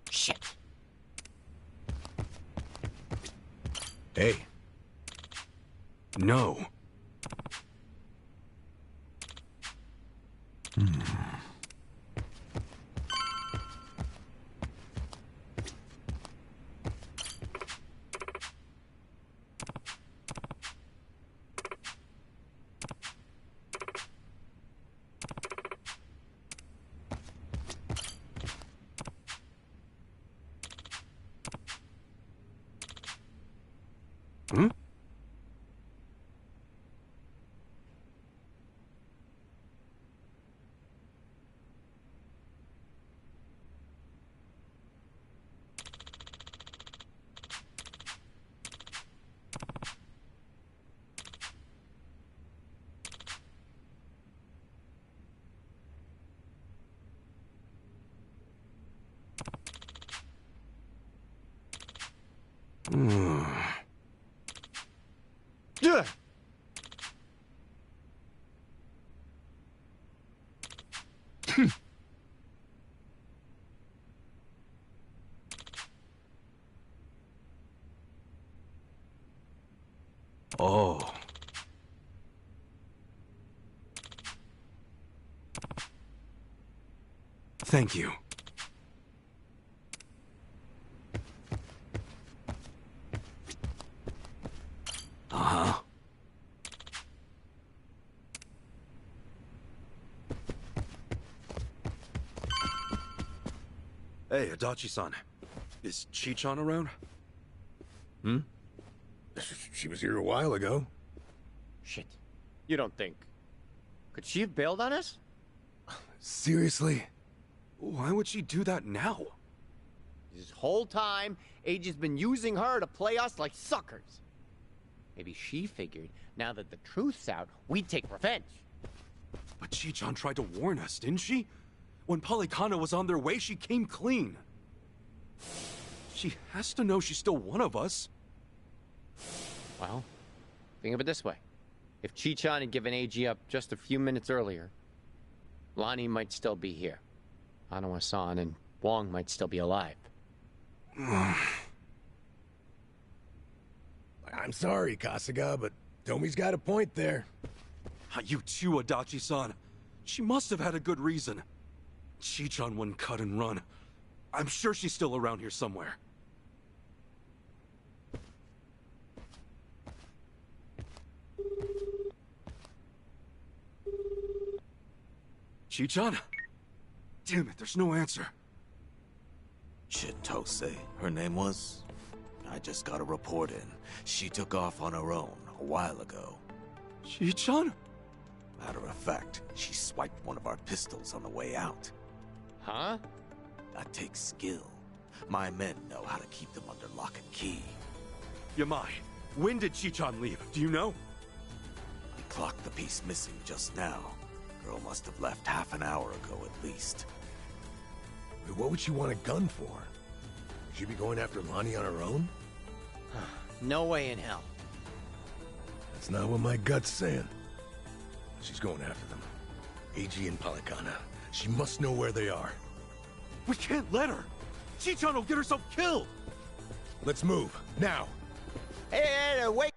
Shit. Hey. No. Hmm? Ugh. Oh. Thank you. Uh-huh. Hey, Adachi-san. Is Chi-chan around? Hmm? She was here a while ago. Shit. You don't think... Could she have bailed on us? Seriously? Why would she do that now? This whole time, Eiji's been using her to play us like suckers. Maybe she figured, now that the truth's out, we'd take revenge. But Chi-chan tried to warn us, didn't she? When Polycana was on their way, she came clean. She has to know she's still one of us. Well, think of it this way. If Chi-chan had given Eiji up just a few minutes earlier, Lonnie might still be here. Hanawa-san and Wong might still be alive. I'm sorry, Kasuga, but Tomi's got a point there. You too, Adachi-san. She must have had a good reason. Chi-chan wouldn't cut and run. I'm sure she's still around here somewhere. Chi-chan? Damn it, there's no answer. Chitose, her name was? I just got a report in. She took off on her own a while ago. Chi-chan? Matter of fact, she swiped one of our pistols on the way out. Huh? That takes skill. My men know how to keep them under lock and key. Yamai, when did Chi-chan leave? Do you know? I clocked the piece missing just now. Girl must have left half an hour ago at least. What would she want a gun for? Would she be going after Lonnie on her own? No way in hell. That's not what my gut's saying. She's going after them. Eiji and Polycana. She must know where they are. We can't let her! Chi-chan will get herself killed! Let's move, now! Hey, wait!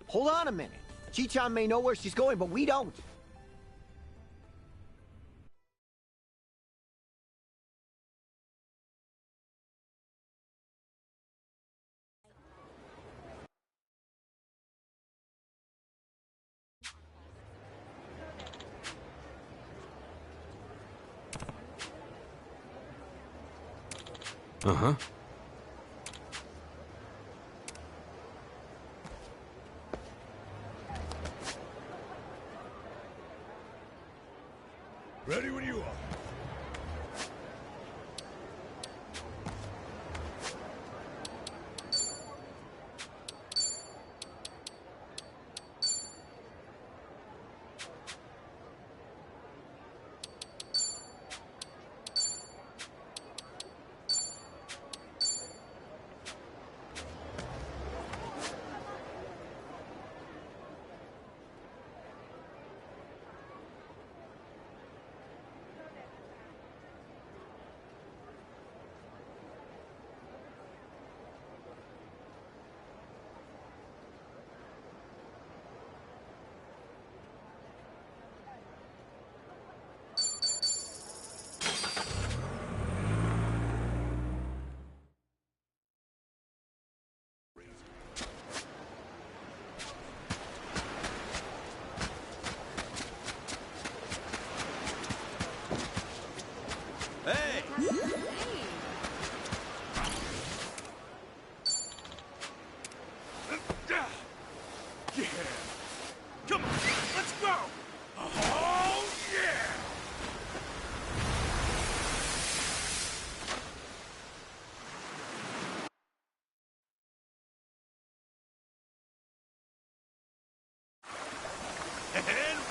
Hold on a minute. Chi-chan may know where she's going, but we don't. Uh-huh. Ready when you are.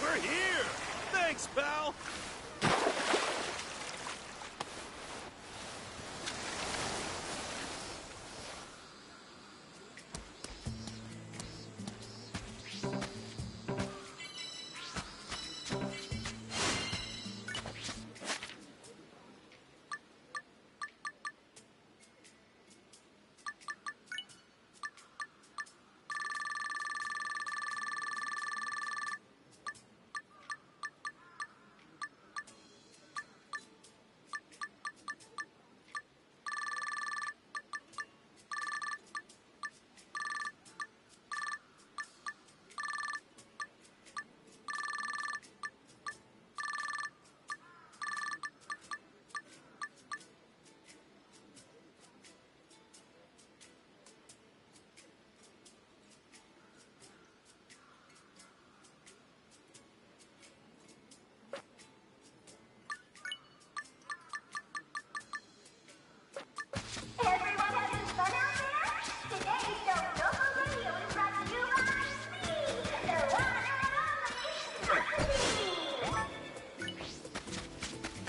We're here! Thanks, pal! Everyone having fun out there? Today's local radio is brought to you by me, the one and only Yakuza.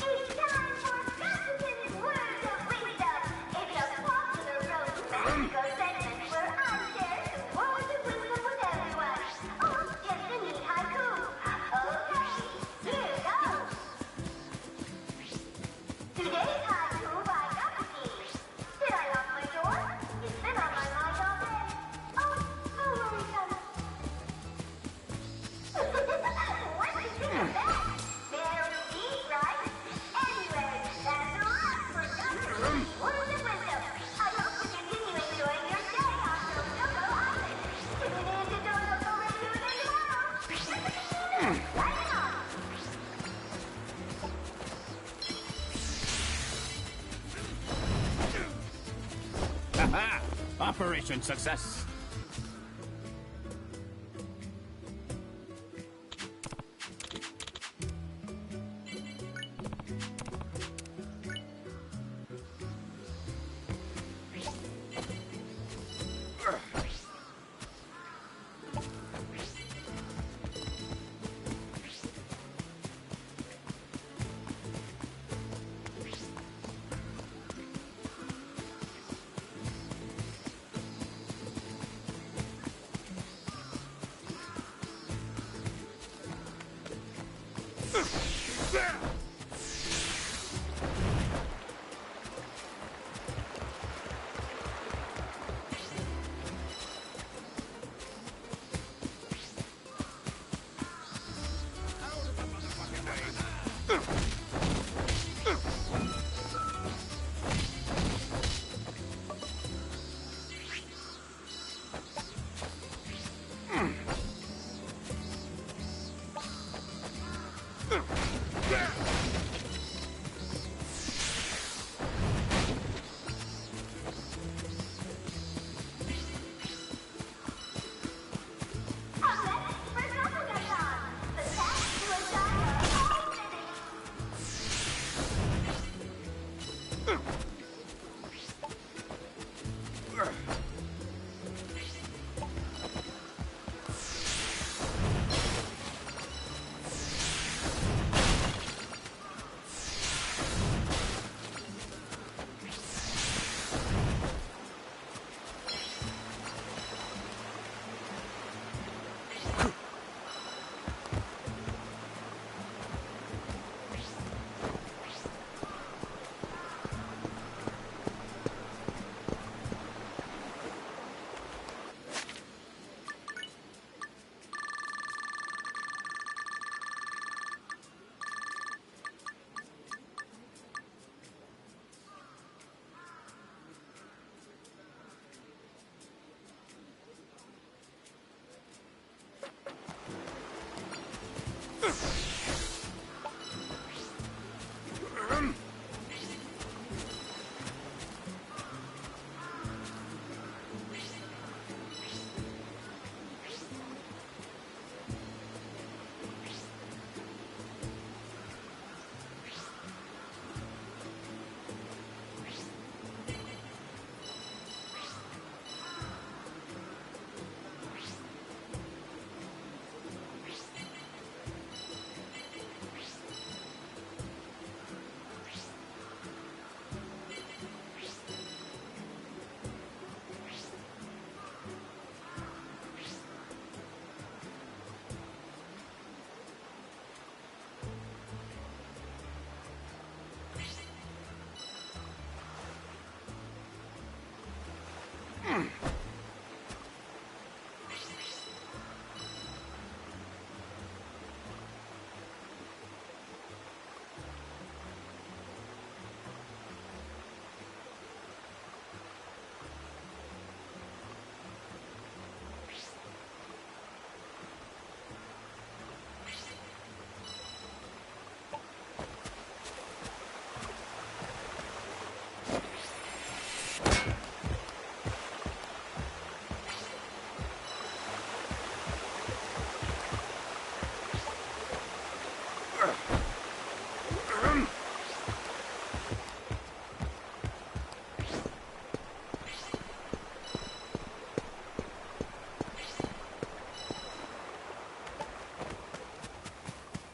It's time for Yakuza's Words of Wisdom. It's a popular road to Mexico segment where I share some words of wisdom with everyone. Oh, just a neat haiku. Okay, here goes. Today's haiku by Yakuza. Did I lock my door? It's been on my mind all day. Oh, no worries, what do you think of that? Very deep, right? Anyway, that's a wrap for Yakuza's Words of Wisdom. I hope you continue enjoying your stay on Dodoco Island. Tune in to Dodoco Radio again tomorrow. Signing off. Haha! Operation success!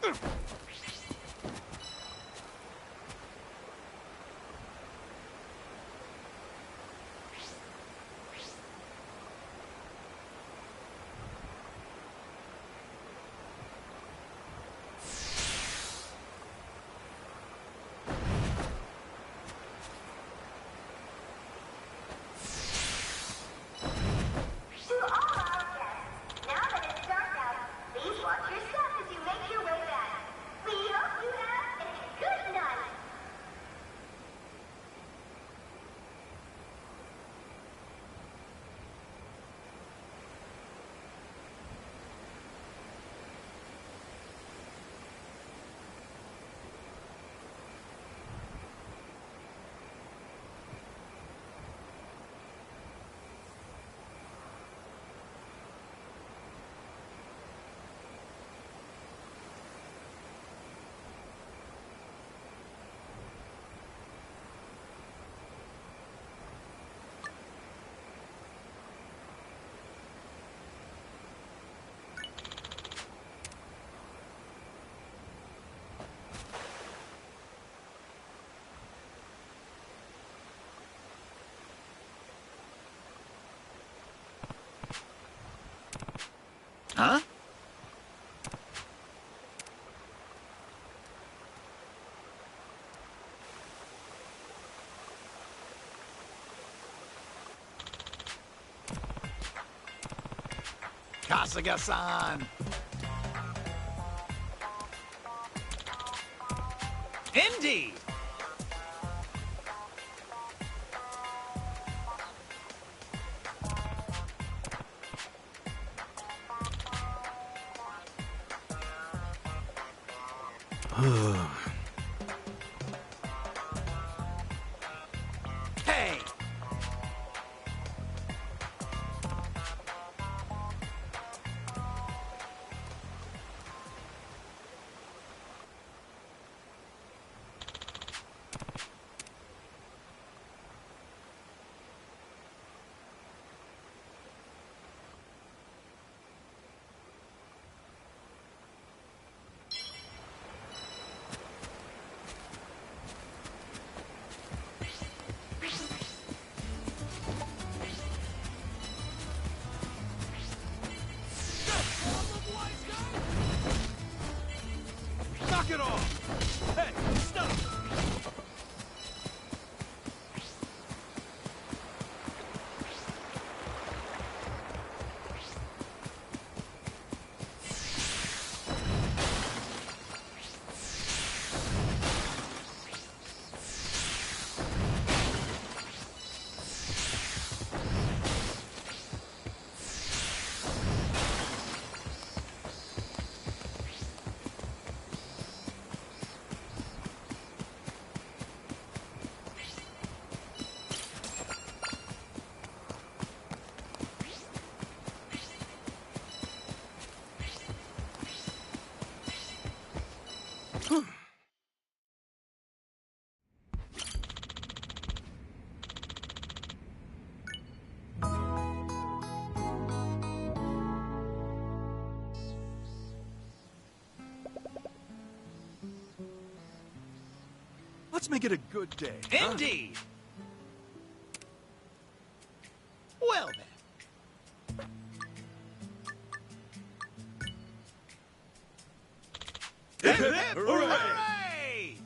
To all our guests, now that it's dark out, please watch your step as you make your way back. We hope you have a good night. Huh? Kasuga-san! Indeed! Hey! Knock it off! Hey, stop! Let's make it a good day. Huh? Indeed! Well then. Hip, hip, hooray! Hooray!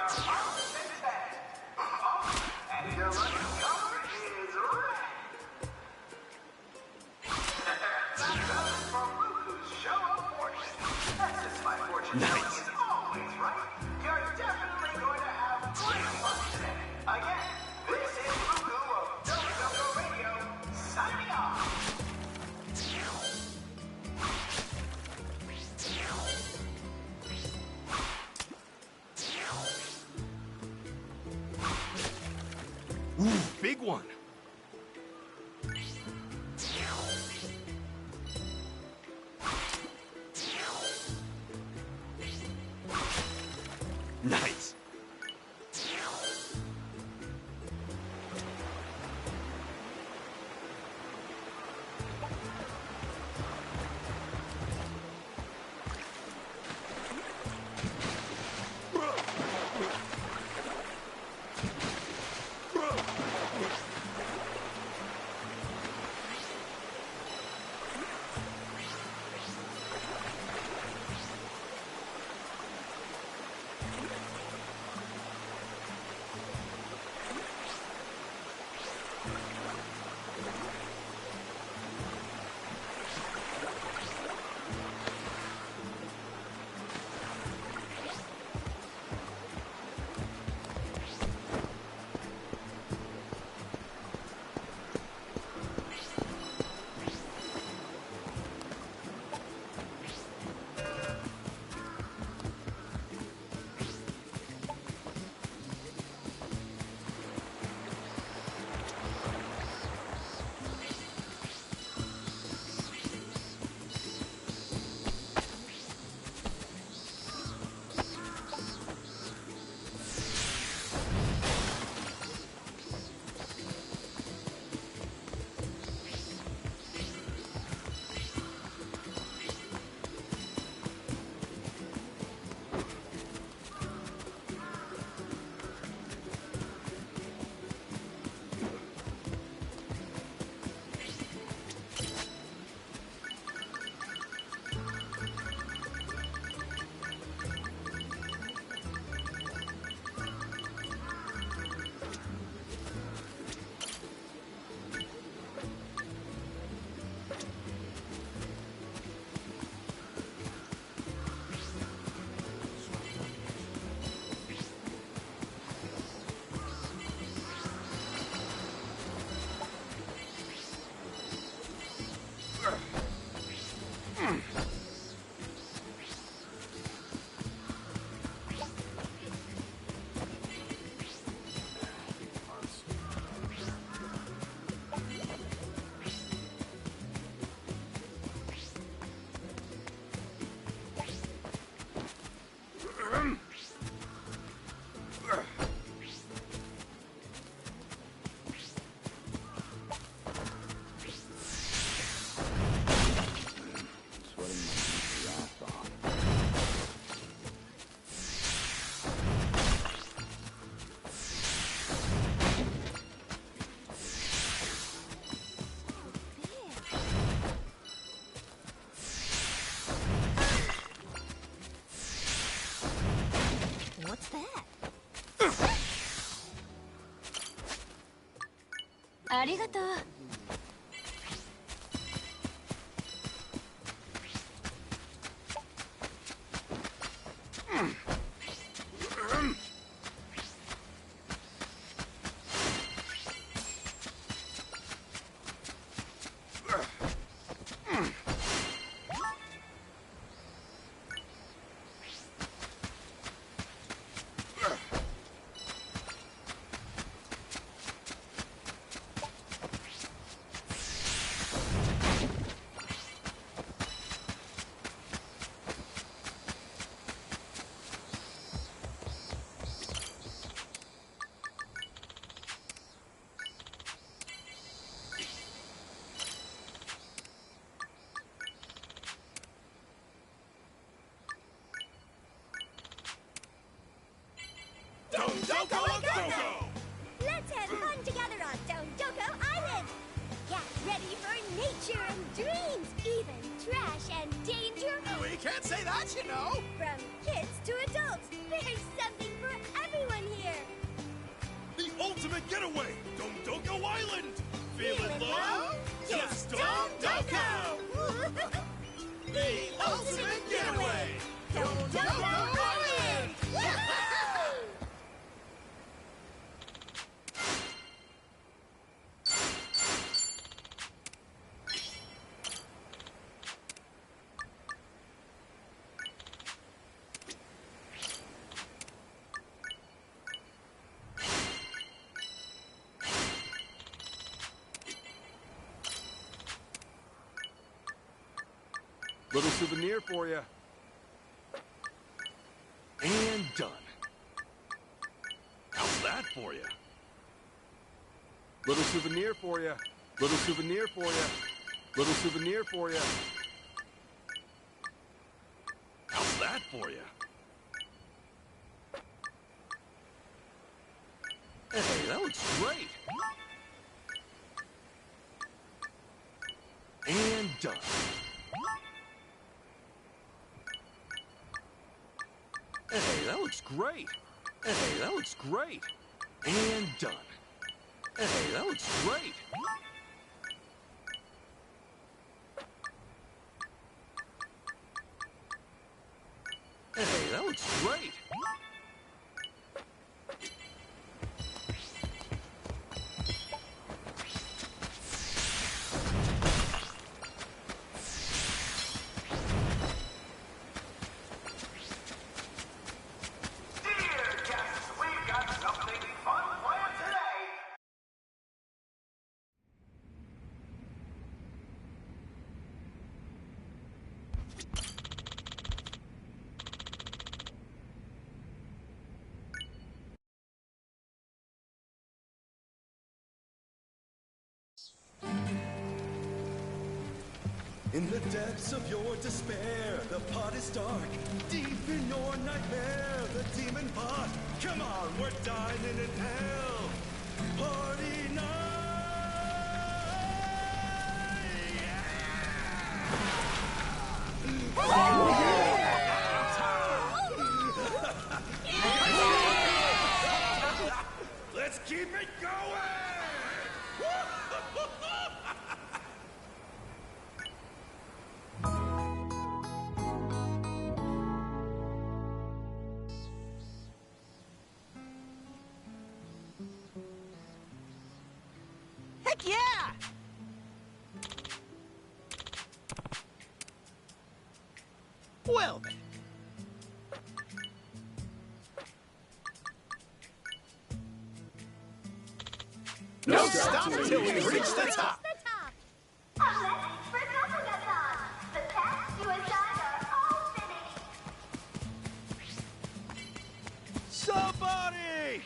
our final extended band. And your lucky color is red. That's us for Ruku's show of fortune. And since my fortune telling is always right, you're definitely going to have great fun today. Again, this is Ruku of WWO Radio, signing off. Ooh, big one. Nice. What's that? ありがとう。Let's have fun together on Dondoko Island! Get ready for nature and dreams, even trash and danger! We can't say that, you know. From kids to adults, there's something for everyone! Getaway! Doko Island! Feeling low? Just Doko! The ultimate getaway! Doko Island! Little souvenir for you. And done. How's that for you? Little souvenir for you. Little souvenir for you. Little souvenir for you. How's that for you? Hey, that looks great. And done. Hey, that looks great. Hey, that looks great. And done. Hey, that looks great. Hey, that looks great. Dear guests, we've got something fun planned today. In the depths of your despair, the pot is dark. Deep in your nightmare, the demon pot. Come on, we're dining in hell. Party night! Let's keep it going! Heck yeah! Well then. No stop until we reach the top! Athletics for Yakuza. The tasks you assigned are all finished. Somebody!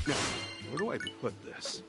Now, where do I put this?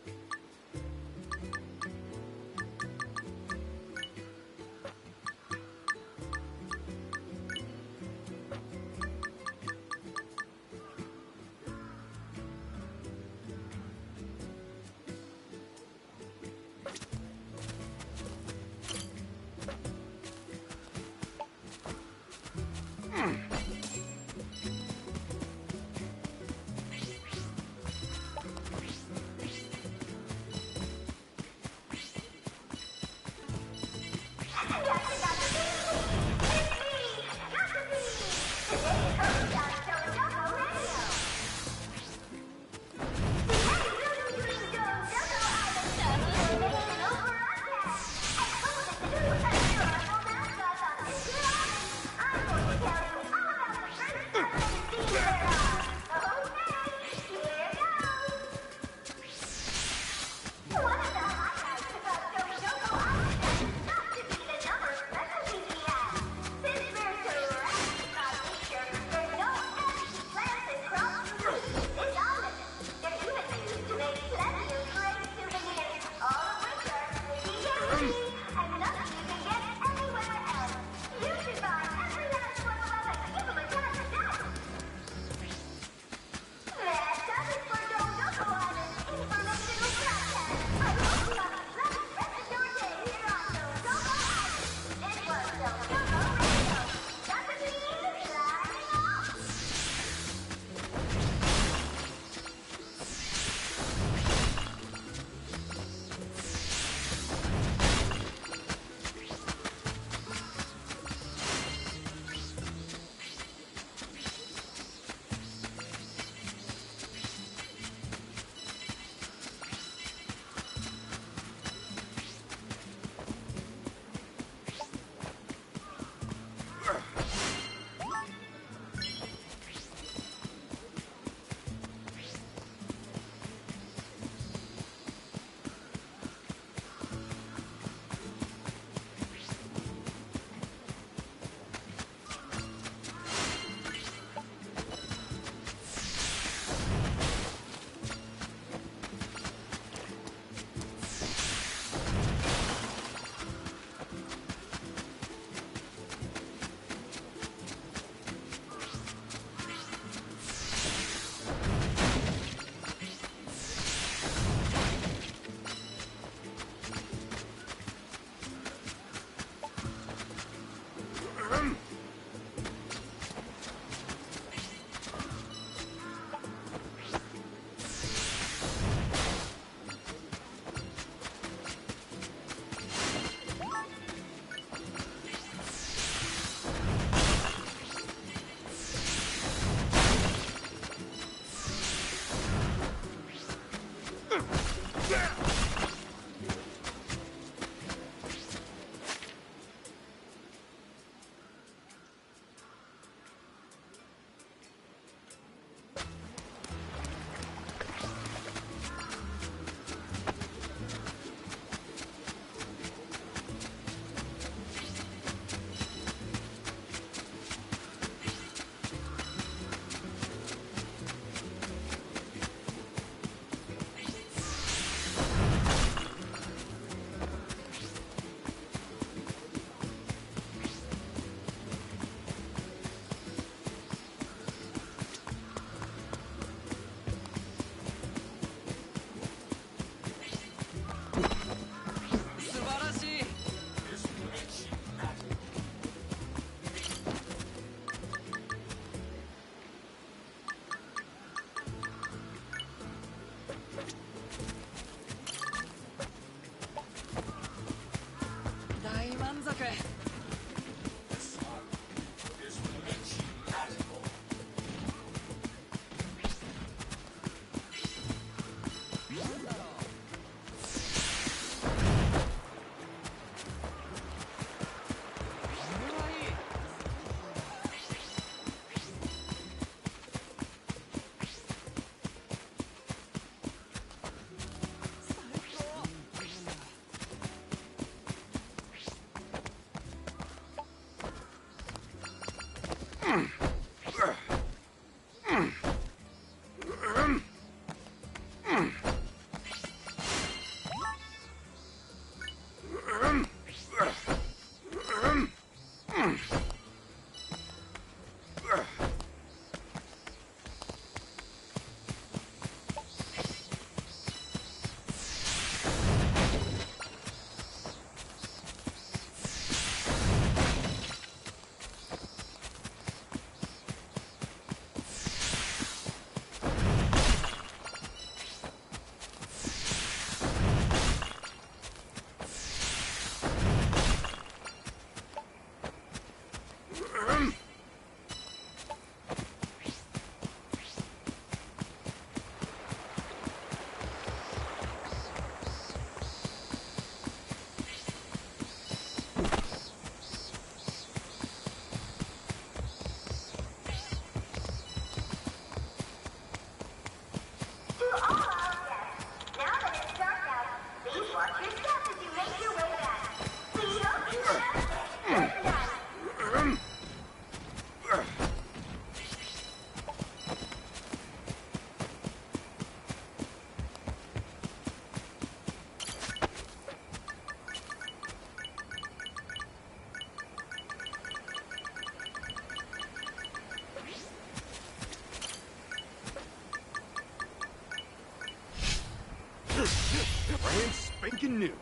Brand spanking new.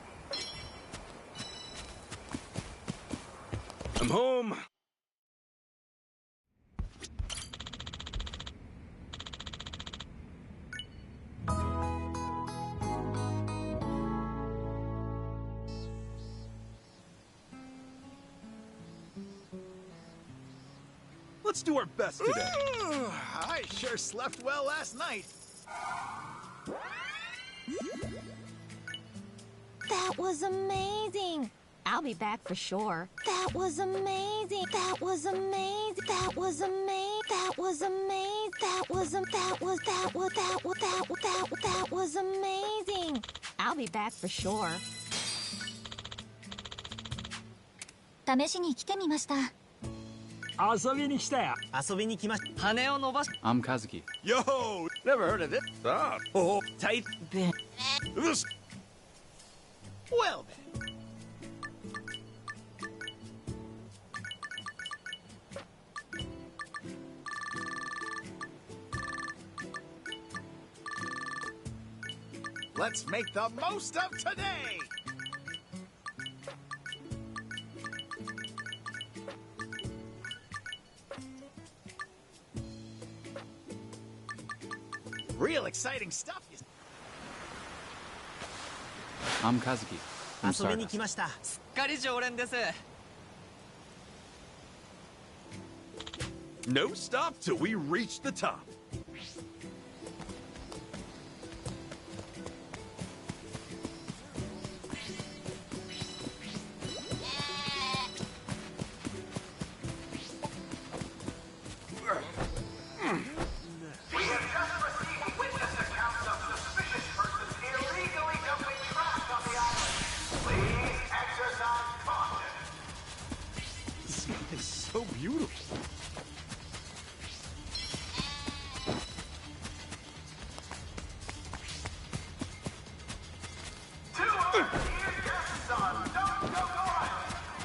I'm home. Let's do our best today. I sure slept well last night. That was amazing. I'll be back for sure. That was amazing. That was amazing. That was amazing. That was amazing. That was amazing. I'll be back for sure. 試しに来てみました。遊びに来たよ。遊びに来ました。羽を伸ばし。I'm Kazuki. Yo, never heard of it. Ah, oh, Tight. this. Well then. Let's make the most of today! Real exciting stuff. I'm Kazuki. 遊びに来ました。すっかり常連です。No stop till we reach the top. So beautiful. To our dear guests on Don't Go Gone,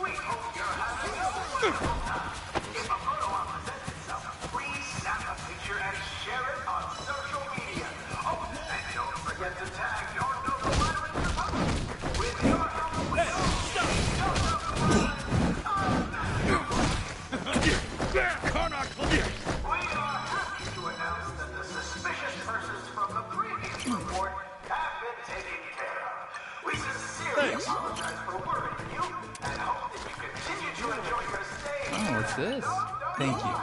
we hope you're having a wonderful time. If a photo op presents itself, please snap a picture and share it on social media. Oh, and don't forget to tag your Noble Runner in your post. With your help, we We are happy to announce that the suspicious persons from the previous report have been taken care of. We sincerely apologize for worrying you and hope that you continue to enjoy your stay. Oh, what's this? Thank you.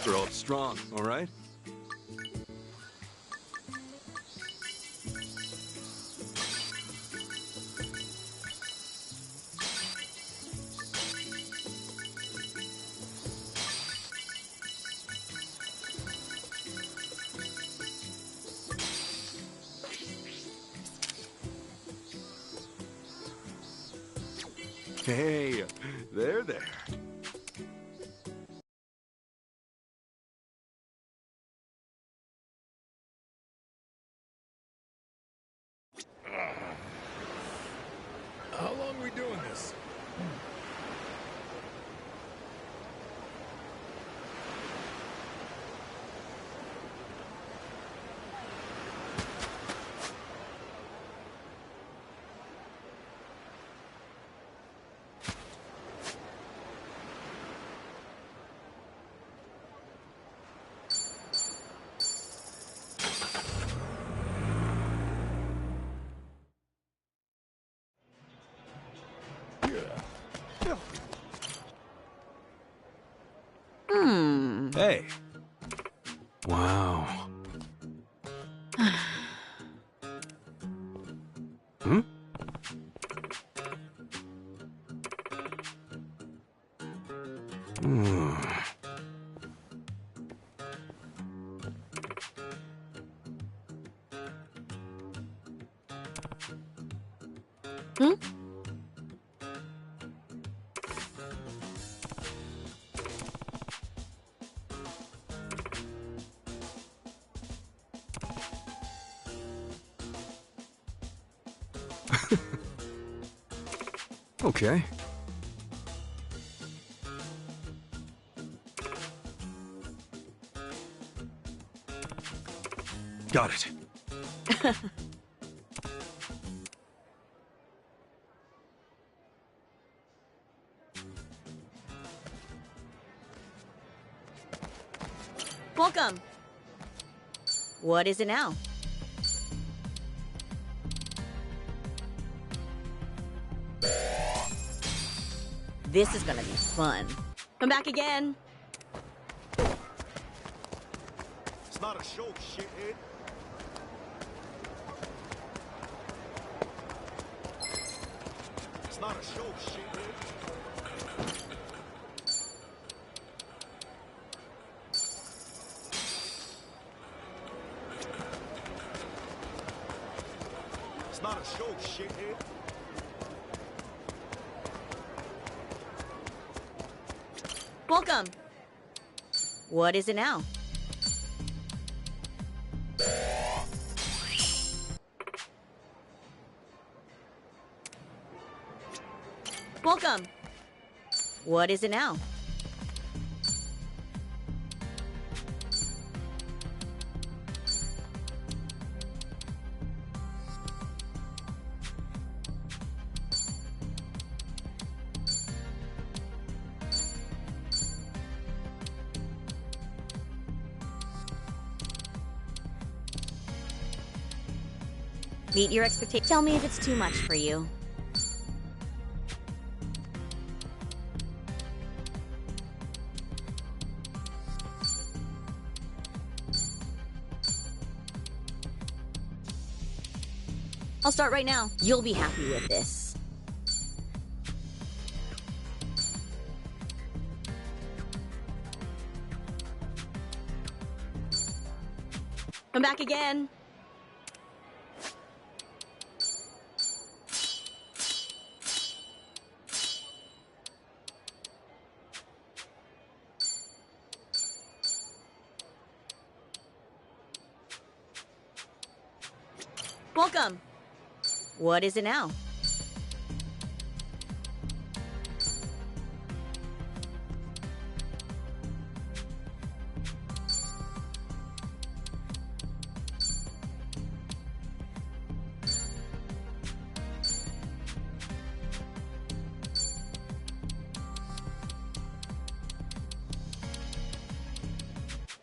Grow up strong, all right? Hey, there. How long are we doing this? Hey. Wow. Hmm? Hmm. Hmm? Okay. Got it. Welcome. What is it now? This is gonna be fun. Come back again. It's not a show, shithead. It's not a show, shithead. It's not a show, shithead. Welcome. What is it now? Welcome. What is it now? Meet your expectations. Tell me if it's too much for you. I'll start right now. You'll be happy with this. Come back again. Welcome. What is it now?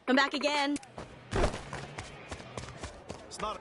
Come back again. It's not.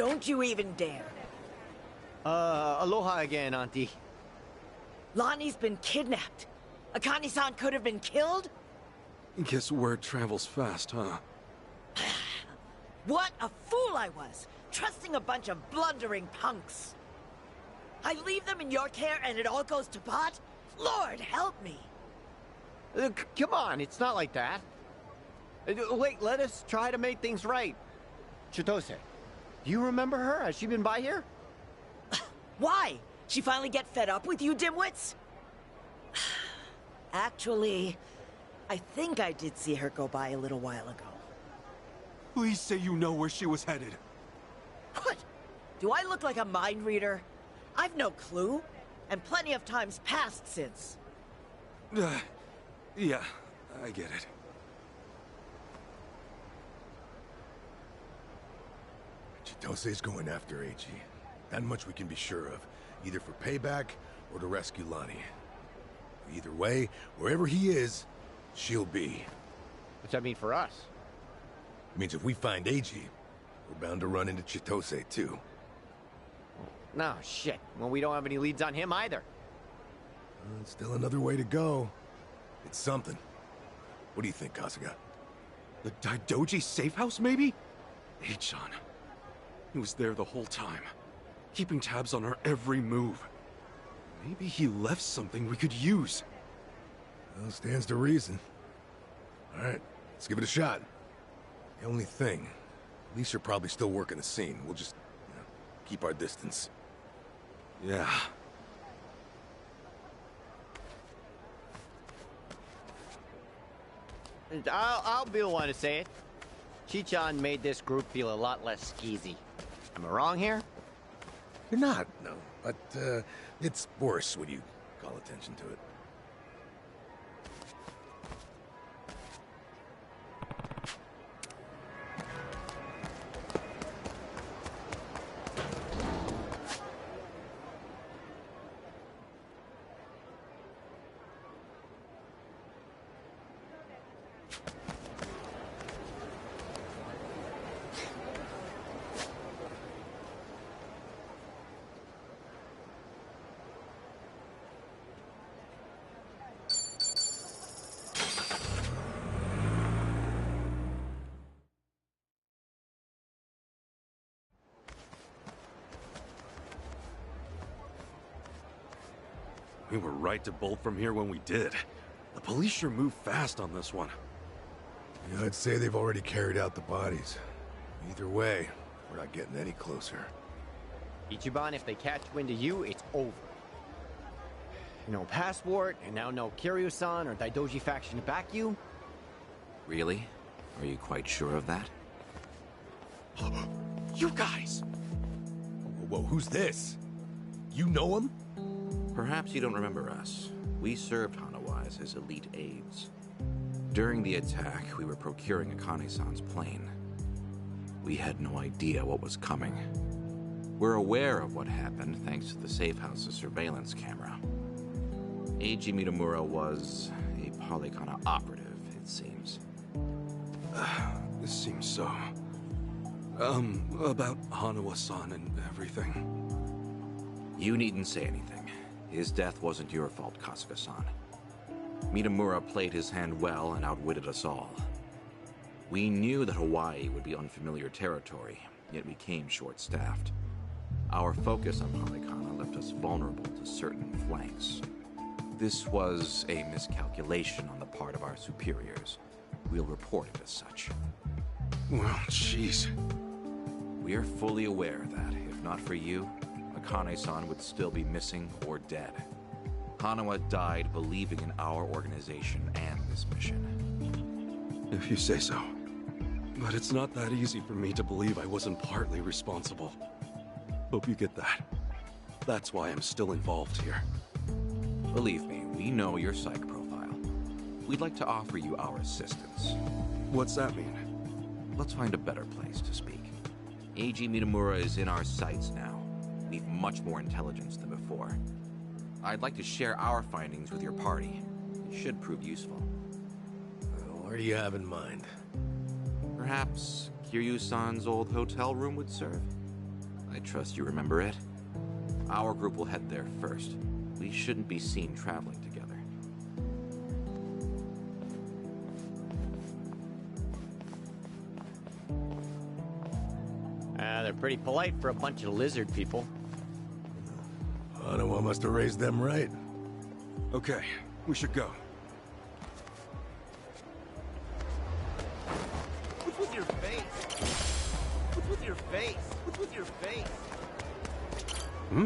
Don't you even dare. Aloha again, Auntie. Lonnie's been kidnapped. Akane-san could have been killed? Guess word travels fast, huh? What a fool I was, trusting a bunch of blundering punks. I leave them in your care and it all goes to pot? Lord, help me. Come on, it's not like that. Wait, let us try to make things right. Chitose, do you remember her? Has she been by here? Why? She finally get fed up with you dimwits? Actually, I think I did see her go by a little while ago. Please say you know where she was headed. What? Do I look like a mind reader? I've no clue, and plenty of times passed since. Yeah, I get it. Chitose's going after AG. That much we can be sure of. Either for payback, or to rescue Lonnie. Either way, wherever he is, she'll be. What's that mean for us? It means if we find AG, we're bound to run into Chitose, too. No, shit. Well, we don't have any leads on him either. It's still another way to go. It's something. What do you think, Kasuga? The Daidoji safe house, maybe? Eichan. He was there the whole time, keeping tabs on her every move. Maybe he left something we could use. Well, stands to reason. All right, let's give it a shot. The only thing, police are probably still working the scene. We'll just, keep our distance. Yeah. I'll be the one to say it. Chichan made this group feel a lot less skeezy. Am I wrong here? You're not, no. But, it's worse when you call attention to it. We were right to bolt from here when we did. The police sure moved fast on this one. Yeah, I'd say they've already carried out the bodies. Either way, we're not getting any closer. Ichiban, if they catch wind of you, it's over. No passport, and now no Kiryu-san or Daidoji faction to back you. Really? Are you quite sure of that? You guys! Whoa, who's this? You know him? Perhaps you don't remember us. We served Hanawa as his elite aides. During the attack, we were procuring Akane-san's plane. We had no idea what was coming. We're aware of what happened thanks to the safe house's surveillance camera. Eiji Mitamura was a Polycana operative, it seems. This seems so... about Hanawa-san and everything. You needn't say anything. His death wasn't your fault, Kasuga-san. Mitamura played his hand well and outwitted us all. We knew that Hawaii would be unfamiliar territory, yet we came short-staffed. Our focus on Polycana left us vulnerable to certain flanks. This was a miscalculation on the part of our superiors. We'll report it as such. Well, jeez. We are fully aware that, if not for you, Akane-san would still be missing or dead. Hanawa died believing in our organization and this mission. If you say so. But it's not that easy for me to believe I wasn't partly responsible. Hope you get that. That's why I'm still involved here. Believe me, we know your psych profile. We'd like to offer you our assistance. What's that mean? Let's find a better place to speak. Eiji Mitamura is in our sights now. We've much more intelligence than before. I'd like to share our findings with your party. It should prove useful. What do you have in mind? Perhaps Kiryu-san's old hotel room would serve? I trust you remember it. Our group will head there first. We shouldn't be seen traveling together. They're pretty polite for a bunch of lizard people. Hanawa must have raised them right. Okay, we should go. What's with your face? What's with your face? What's with your face? Hmm?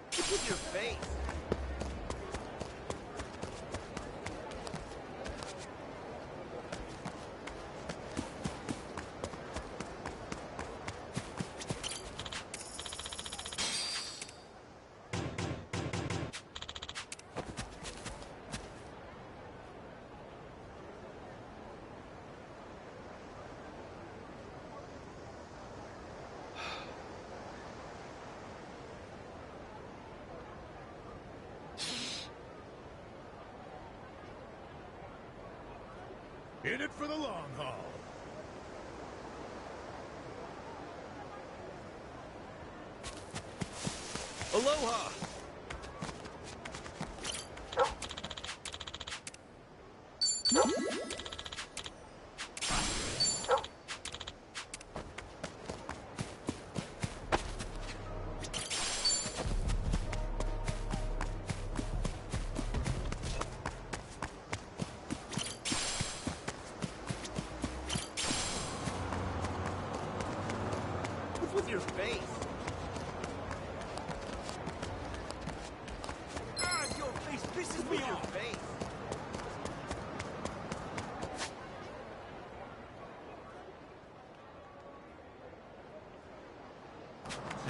What's with your face? In it for the long haul. Aloha! What's with your face? God, your face pisses me off! Face.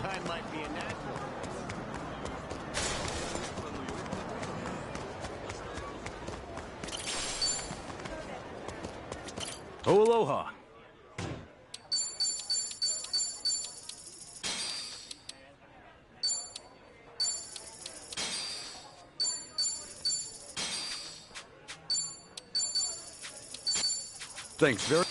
I might be a natural. Oh, aloha. Thanks very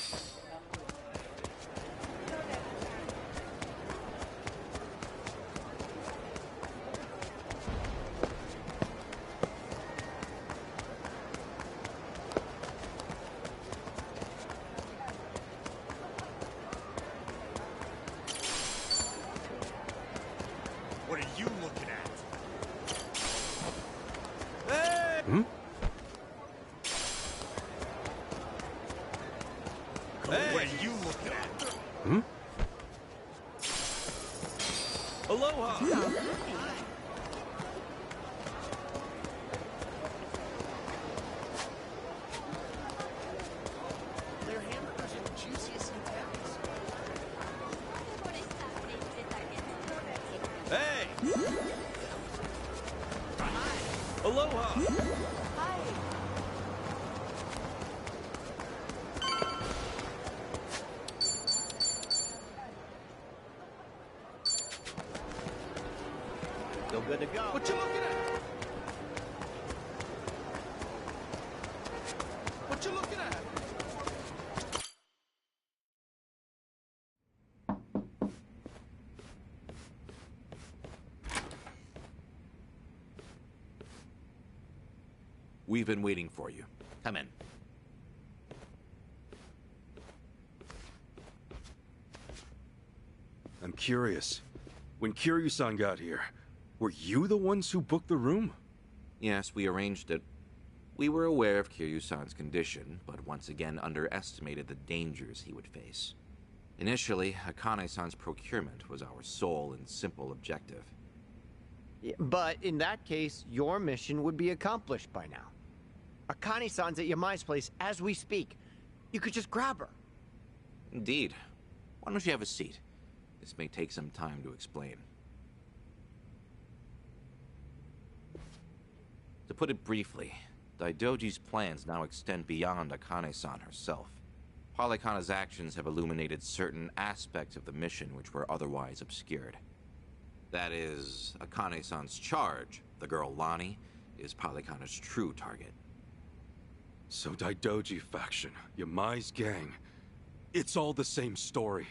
What are you looking at? Hey! Hmm? Hey! What are you looking at? Hmm? Aloha! Their hamburgers are the juiciest in town. Hey! Aloha! Still good to go. What you looking at? What you looking at? We've been waiting for you. Come in. I'm curious. When Kiryu-san got here, were you the ones who booked the room? Yes, we arranged it. We were aware of Kiryu-san's condition, but once again underestimated the dangers he would face. Initially, Akane-san's procurement was our sole and simple objective. Yeah, but in that case, your mission would be accomplished by now. Akane-san's at Yamai's place as we speak. You could just grab her. Indeed. Why don't you have a seat? This may take some time to explain. To put it briefly, Daidoji's plans now extend beyond Akane-san herself. Polykhana's actions have illuminated certain aspects of the mission which were otherwise obscured. That is, Akane-san's charge, the girl Lonnie, is Polykhana's true target. So Daidoji faction, Yamai's gang, it's all the same story.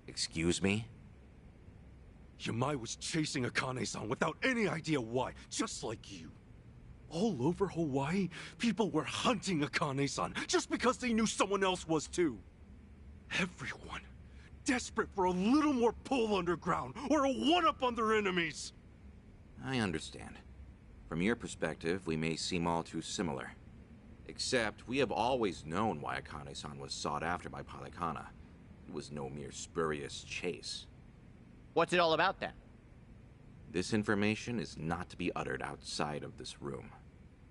Excuse me? Yamai was chasing Akane-san without any idea why, just like you. All over Hawaii, people were hunting Akane-san just because they knew someone else was too. Everyone, desperate for a little more pull underground or a one-up on their enemies. I understand. From your perspective, we may seem all too similar. Except, we have always known why Akane-san was sought after by Polycana. It was no mere spurious chase. What's it all about then? This information is not to be uttered outside of this room.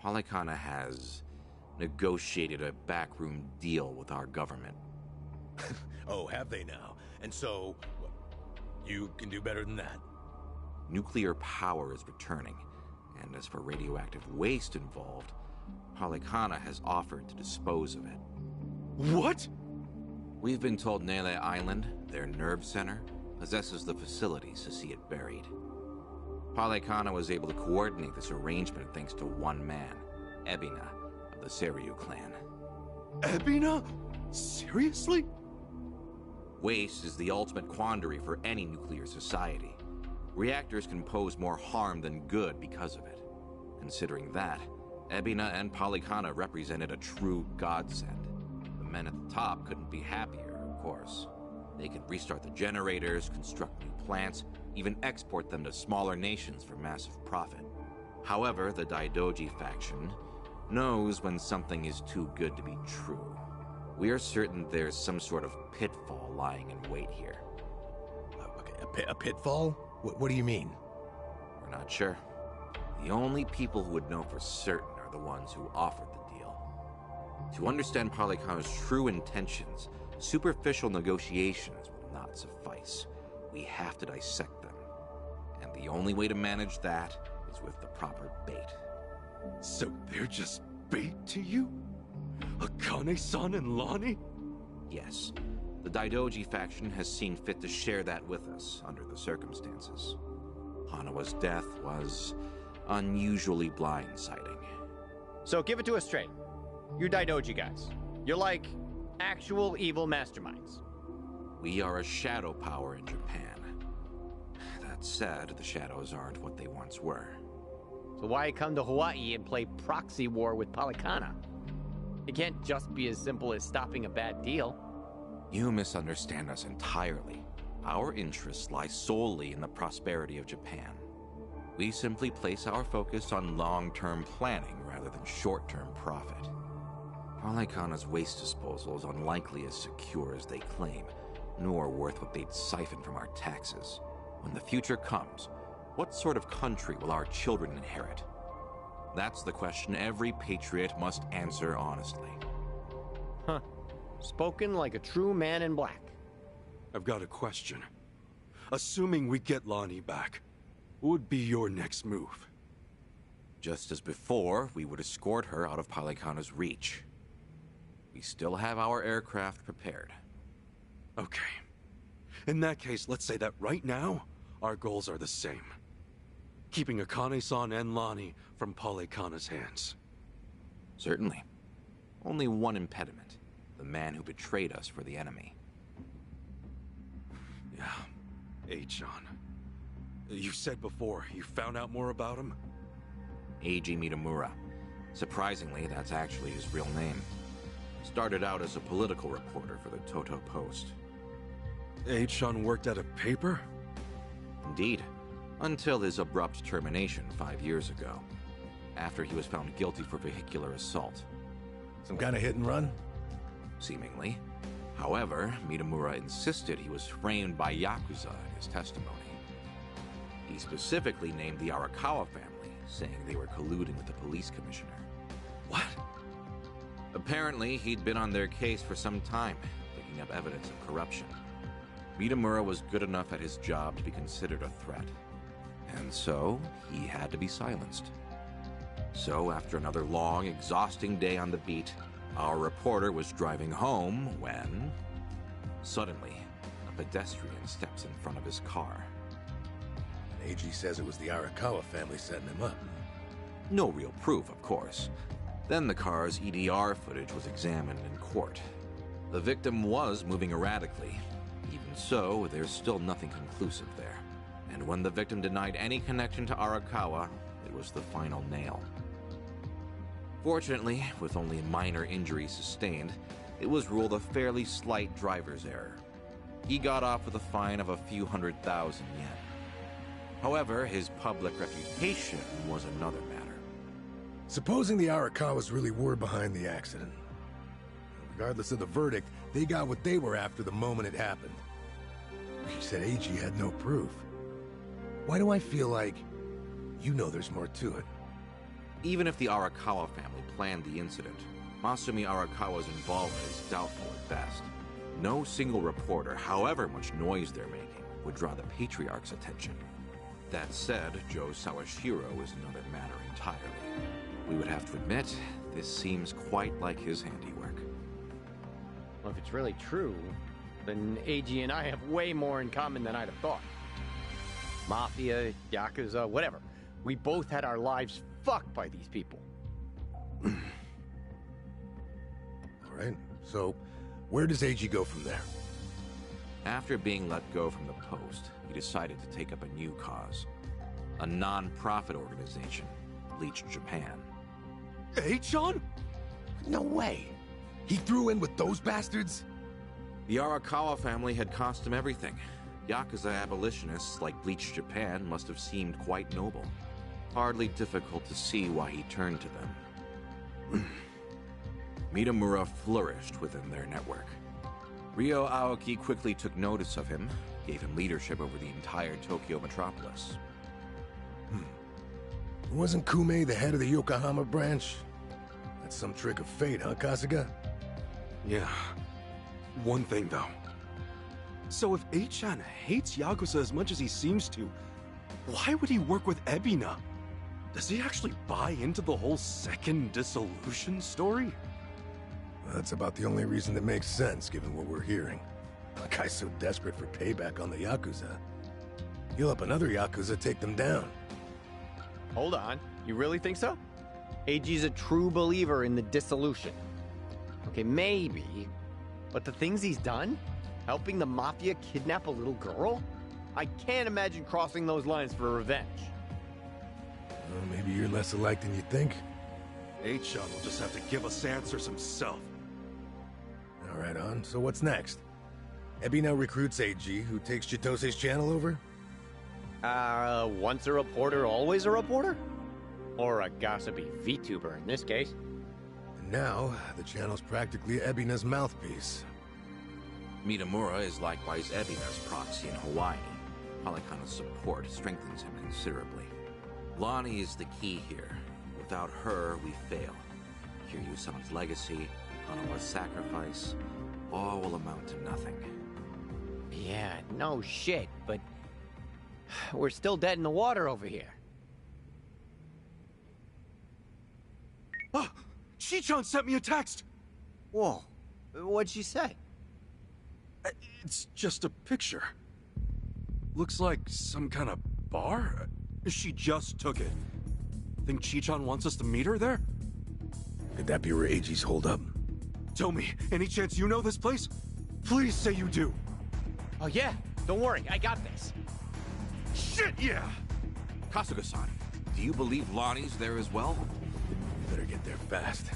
Polycana has negotiated a backroom deal with our government. Oh, have they now? And so, you can do better than that? Nuclear power is returning, and as for radioactive waste involved, Polycana has offered to dispose of it. What? We've been told Nele Island, their nerve center, possesses the facilities to see it buried. Polycana was able to coordinate this arrangement thanks to one man, Ebina, of the Seiryu clan. Ebina? Seriously? Waste is the ultimate quandary for any nuclear society. Reactors can pose more harm than good because of it. Considering that, Ebina and Polycana represented a true godsend. The men at the top couldn't be happier, of course. They could restart the generators, construct new plants, even export them to smaller nations for massive profit. However, the Daidoji faction knows when something is too good to be true. We are certain there's some sort of pitfall lying in wait here. Okay, a pitfall? What do you mean? We're not sure. The only people who would know for certain are the ones who offered the deal. To understand Polycana's true intentions, superficial negotiations will not suffice. We have to dissect them. And the only way to manage that is with the proper bait. So they're just bait to you? Akane-san and Lonnie? Yes. The Daidoji faction has seen fit to share that with us under the circumstances. Hanawa's death was unusually blindsiding. So give it to us straight. You Daidoji guys. You're like actual evil masterminds. We are a shadow power in Japan. That said, the shadows aren't what they once were. So why come to Hawaii and play proxy war with Polycana? It can't just be as simple as stopping a bad deal. You misunderstand us entirely. Our interests lie solely in the prosperity of Japan. We simply place our focus on long-term planning rather than short-term profit. Polycana's waste disposal is unlikely as secure as they claim, nor worth what they'd siphon from our taxes. When the future comes, what sort of country will our children inherit? That's the question every patriot must answer honestly. Huh. Spoken like a true man in black. I've got a question. Assuming we get Lonnie back, what would be your next move? Just as before, we would escort her out of Polycana's reach. We still have our aircraft prepared. Okay. In that case, let's say that right now, our goals are the same. Keeping Akane-san and Lonnie from Polycana's hands. Certainly. Only one impediment. The man who betrayed us for the enemy. Yeah. H-on. You said before, you found out more about him? Eiji Mitamura. Surprisingly, that's actually his real name. Started out as a political reporter for the Toto Post. H-on worked at a paper? Indeed. Until his abrupt termination 5 years ago. After he was found guilty for vehicular assault. Some kind of hit and run? Seemingly. However, Mitamura insisted he was framed by Yakuza in his testimony. He specifically named the Arakawa family, saying they were colluding with the police commissioner. What? Apparently, he'd been on their case for some time, picking up evidence of corruption. Mitamura was good enough at his job to be considered a threat. And so, he had to be silenced. So, after another long, exhausting day on the beat, our reporter was driving home when... suddenly, a pedestrian steps in front of his car. And AG says it was the Arakawa family setting him up. No real proof, of course. Then the car's EDR footage was examined in court. The victim was moving erratically. Even so, there's still nothing conclusive there. And when the victim denied any connection to Arakawa, it was the final nail. Fortunately, with only minor injuries sustained, it was ruled a fairly slight driver's error. He got off with a fine of a few 100,000 yen. However, his public reputation was another matter. Supposing the Arakawas really were behind the accident. Regardless of the verdict, they got what they were after the moment it happened. She said Eiji had no proof. Why do I feel like you know there's more to it? Even if the Arakawa family planned the incident, Masumi Arakawa's involvement is doubtful at best. No single reporter, however much noise they're making, would draw the Patriarch's attention. That said, Joe Sawashiro is another matter entirely. We would have to admit, this seems quite like his handiwork. Well, if it's really true, then Eiji and I have way more in common than I'd have thought. Mafia, Yakuza, whatever. We both had our lives fucked by these people. Alright, so where does Eiji go from there? After being let go from the post, he decided to take up a new cause. A non-profit organization, Bleach Japan. Eichan? No way. He threw in with those bastards? The Arakawa family had cost him everything. Yakuza abolitionists like Bleach Japan must have seemed quite noble. Hardly difficult to see why he turned to them. Mitamura flourished within their network. Ryo Aoki quickly took notice of him, gave him leadership over the entire Tokyo metropolis. Wasn't Kume the head of the Yokohama branch? That's some trick of fate, huh, Kasuga? Yeah. One thing, though. So if Eichan hates Yakuza as much as he seems to, why would he work with Ebina? Does he actually buy into the whole second dissolution story? That's about the only reason that makes sense, given what we're hearing. A guy's so desperate for payback on the Yakuza. He'll help another Yakuza take them down. Hold on. You really think so? Eiji's a true believer in the dissolution. Okay, maybe. But the things he's done? Helping the Mafia kidnap a little girl? I can't imagine crossing those lines for revenge. Well, maybe you're less alike than you think. Eichan will just have to give us answers himself. Alright, on. So what's next? Ebina recruits Eiji, who takes Chitose's channel over? Once a reporter, always a reporter? Or a gossipy VTuber in this case. And now, the channel's practically Ebina's mouthpiece. Mitamura is likewise Ebina's proxy in Hawaii. Palikana's support strengthens him considerably. Lonnie is the key here. Without her, we fail. Kiryu-sama's legacy, Hanawa's sacrifice, all will amount to nothing. Yeah, no shit, but we're still dead in the water over here. Ah! Chichan sent me a text! Whoa. What'd she say? It's just a picture. Looks like some kind of bar? She just took it. Think Chichan wants us to meet her there? Could that be where Eiji's holed up? Tell me, any chance you know this place? Please say you do. Oh yeah, don't worry, I got this. Shit, yeah! Kasuga-san, do you believe Lonnie's there as well? Better get there fast.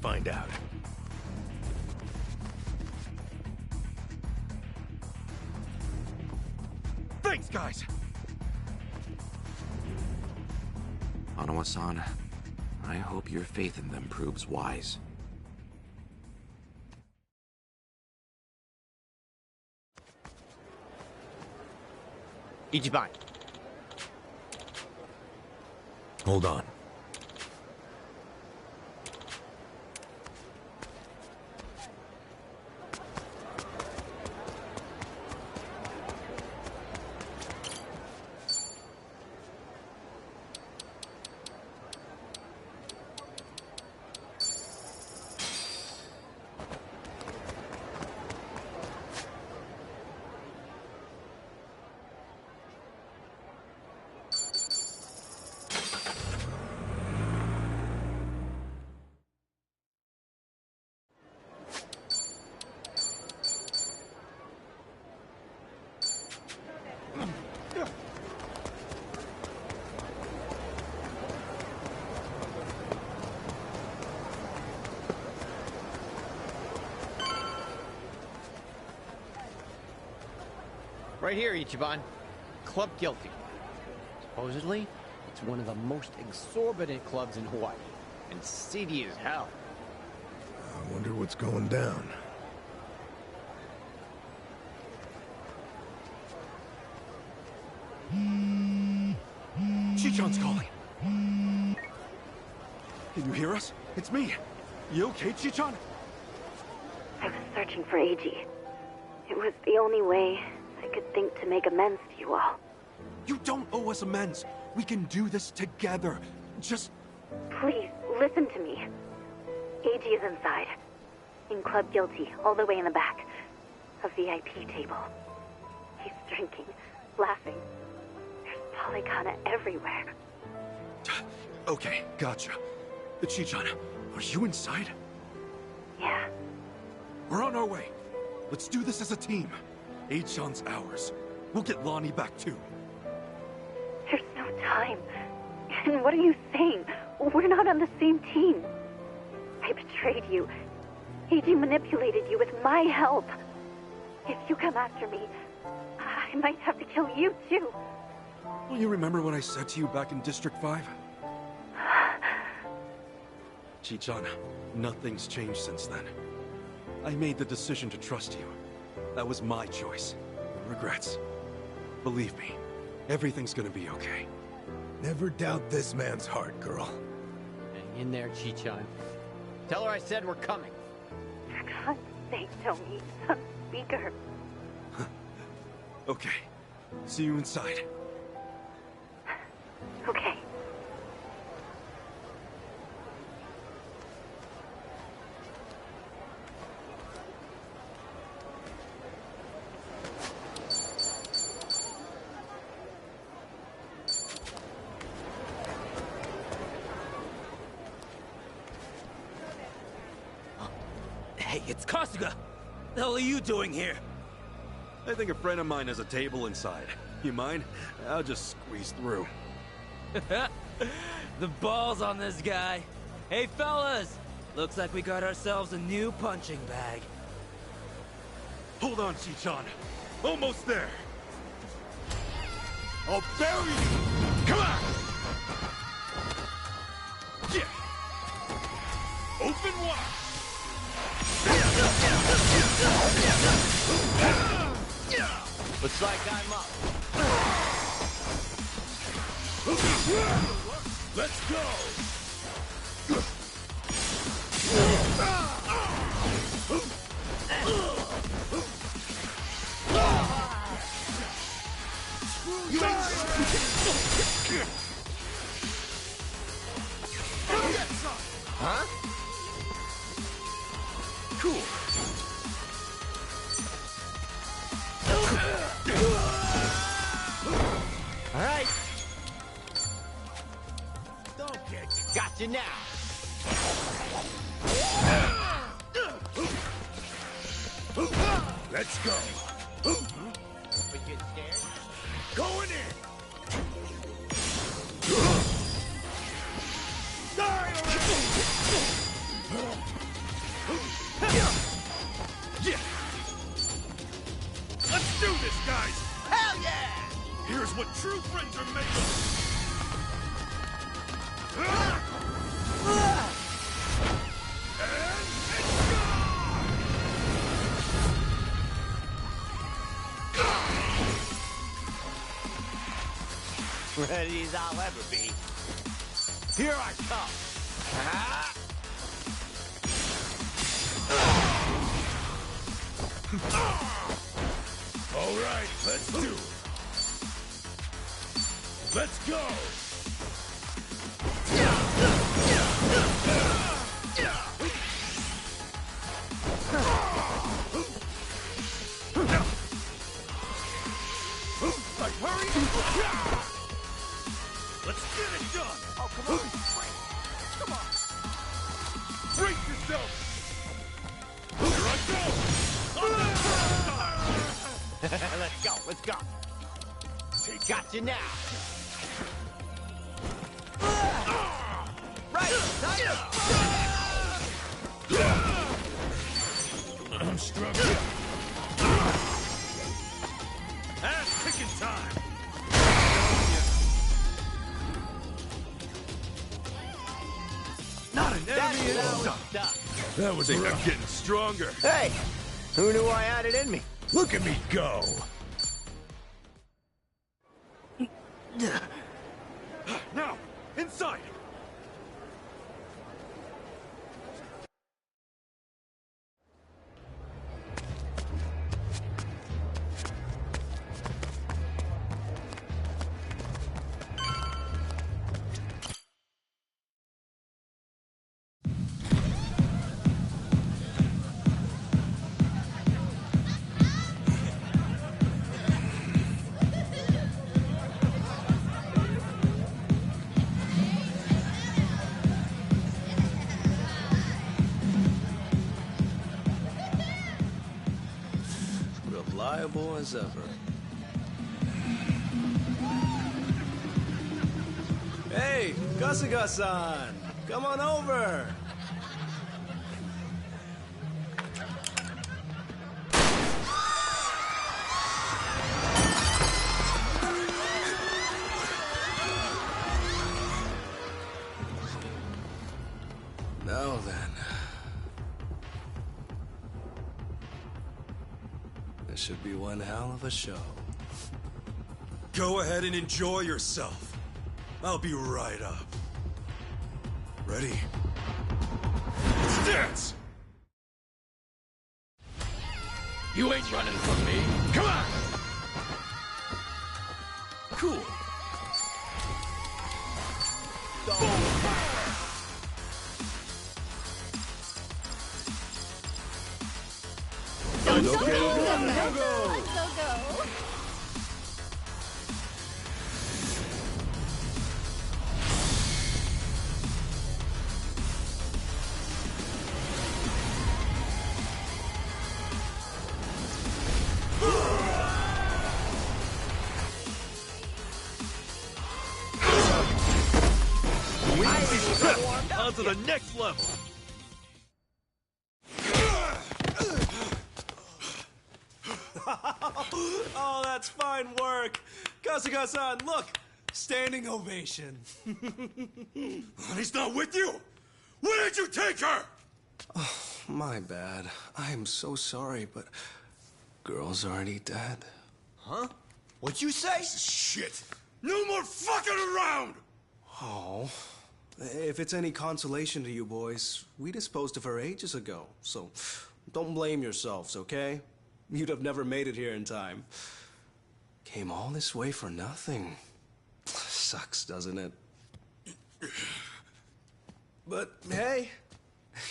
Find out. Thanks, guys! Hanawa-san, I hope your faith in them proves wise. Ichiban. Hold on. Right here, Ichiban. Club Guilty. Supposedly, it's one of the most exorbitant clubs in Hawaii. And seedy as hell. I wonder what's going down. Chichan's calling. Can you hear us? It's me. You okay, Chichan? I was searching for Eiji. It was the only way I could think to make amends to you all. You don't owe us amends. We can do this together. Just... Please, listen to me. Eiji is inside. In Club Guilty, all the way in the back. A VIP table. He's drinking, laughing. There's polygana everywhere. Okay, gotcha. Chichan, are you inside? Yeah. We're on our way. Let's do this as a team. Eichan's ours. We'll get Lonnie back too. There's no time. And what are you saying? We're not on the same team. I betrayed you. Eiji manipulated you with my help. If you come after me, I might have to kill you too. Will you remember what I said to you back in District 5? Chichan, nothing's changed since then. I made the decision to trust you. That was my choice. No regrets. Believe me, everything's gonna be okay. Never doubt this man's heart, girl. Hang in there, Chichan. Tell her I said we're coming. For God's sake, Tony. Some speaker. Okay. See you inside. Okay. Hey, it's Kasuga! The hell are you doing here? I think a friend of mine has a table inside. You mind? I'll just squeeze through. The balls on this guy. Hey, fellas! Looks like we got ourselves a new punching bag. Hold on, Chichan. Almost there. I'll bury you! Come on! Yeah! Open wide! Looks like I'm up. Let's go! Huh? Cool. All right. Don't get... Gotcha now. Let's go. We get scared? Going in. Yeah. Let's do this, guys. Hell yeah! Here's what true friends are made Ready as I'll ever be. Here I come. All right, let's do it. Let's go. Like, hurry! Let's get it done. Oh, come on. Come on. Brace yourself. Here I go. On the first time. Let's go, let's go. Gotcha now. Right! I'm struggling. time. Not an enemy in sight. That was Think I'm rough. getting stronger. Hey, who knew I had it in me? Look at me go! Now, inside. Reliable as ever. Hey, Kasuga-san! Come on over! Now then. This should be one hell of a show. Go ahead and enjoy yourself. I'll be right up. Ready? Let's dance! You ain't running from me. Come on! Cool. On to the next level. Oh, that's fine work. Kasuga-san, look! Standing ovation. He's not with you? Where did you take her? Oh, my bad. I am so sorry, but girl's already dead. Huh? What'd you say? Shit! No more fucking around! Oh. If it's any consolation to you boys, we disposed of her ages ago, so don't blame yourselves, okay? You'd have never made it here in time. Came all this way for nothing. Sucks, doesn't it? But hey,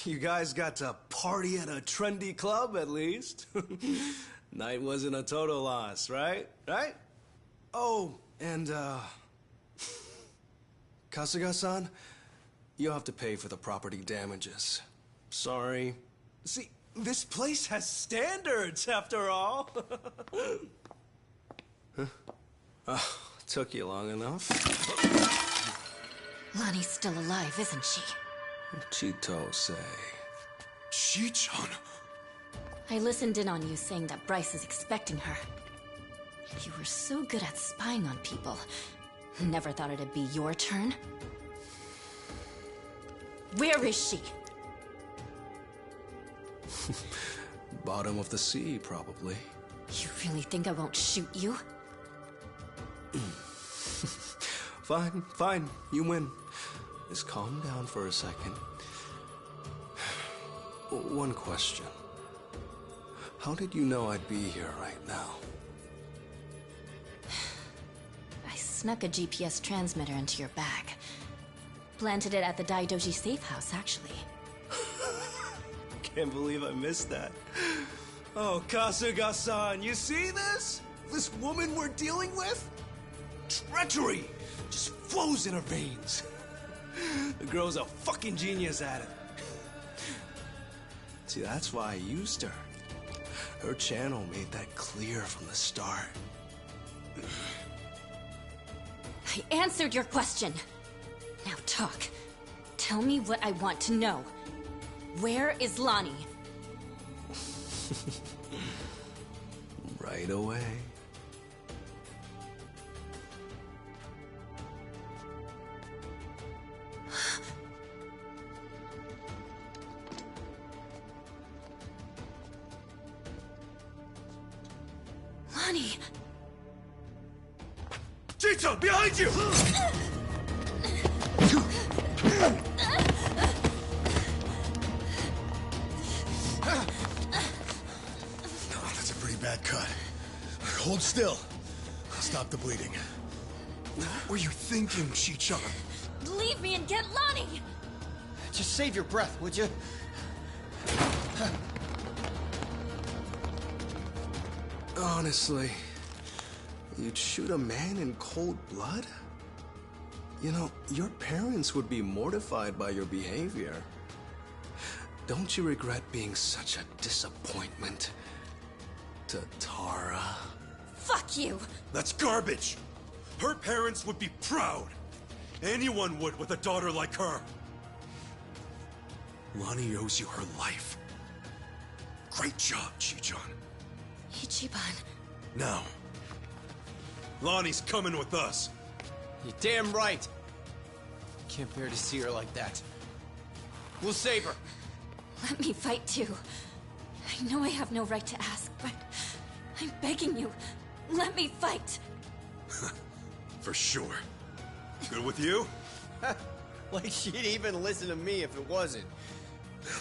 you guys got to party at a trendy club at least. Night wasn't a total loss, right? Right? Oh, and Kasuga-san, you'll have to pay for the property damages. Sorry. See, this place has standards, after all. Huh? Took you long enough. Lonnie's still alive, isn't she? Chito say. Chi-chan? I listened in on you saying that Bryce is expecting her. You were so good at spying on people. Never thought it'd be your turn. Where is she? Bottom of the sea, probably. You really think I won't shoot you? Fine, fine. You win. Just calm down for a second. One question. How did you know I'd be here right now? I snuck a GPS transmitter into your bag. Planted it at the Daidoji safe house, actually. Can't believe I missed that. Oh, Kasuga-san, you see this? This woman we're dealing with? Treachery just flows in her veins. The girl's a fucking genius at it. See, that's why I used her. Her channel made that clear from the start. I answered your question. Now talk. Tell me what I want to know. Where is Lonnie? Right away. Lonnie! Chito, behind you! Oh, that's a pretty bad cut. Hold still. Stop the bleeding. What were you thinking, Chi-chan? Leave me and get Lonnie! Just save your breath, would you? Honestly, you'd shoot a man in cold blood? You know, your parents would be mortified by your behavior. Don't you regret being such a disappointment to Tara? Fuck you! That's garbage! Her parents would be proud! Anyone would with a daughter like her! Lonnie owes you her life. Great job, Chi-chan. Ichiban. Now, Lonnie's coming with us. You're damn right. Can't bear to see her like that. We'll save her. Let me fight too. I know I have no right to ask, but I'm begging you. Let me fight. For sure. Good with you? Like she'd even listen to me if it wasn't.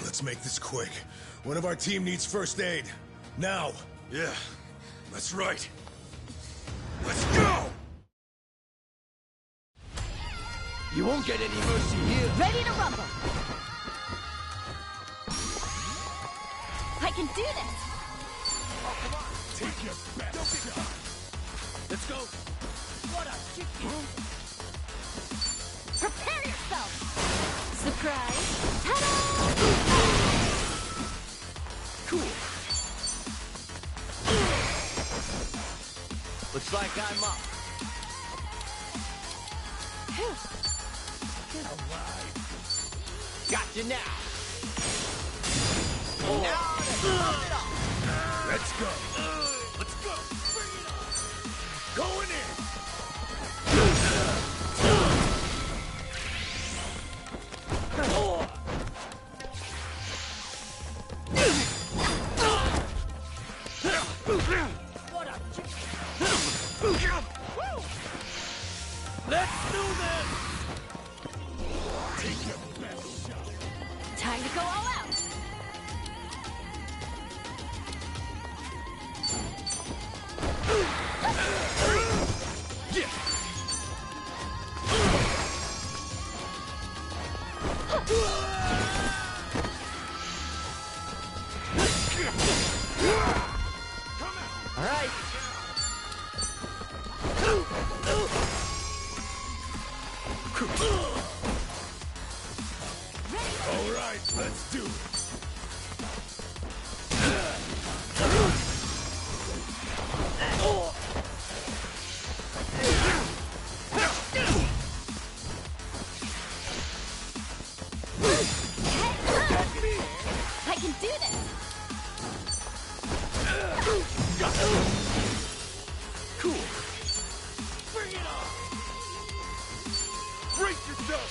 Let's make this quick. One of our team needs first aid. Now! Yeah, that's right. Let's go! You won't get any mercy here. Ready to rumble! I can do this! Oh, come on. Take your best shot. Let's go. What a chicken! Prepare yourself! Surprise! Ta-da! Cool. Looks like I'm up. Get alive. Gotcha now. Let's go. Let's go. Bring it on. Going in. What a Let's do this! Take your best shot. Time to go all out! All right. All right, let's do it. I can do this! Cool. Bring it on. Brace yourself.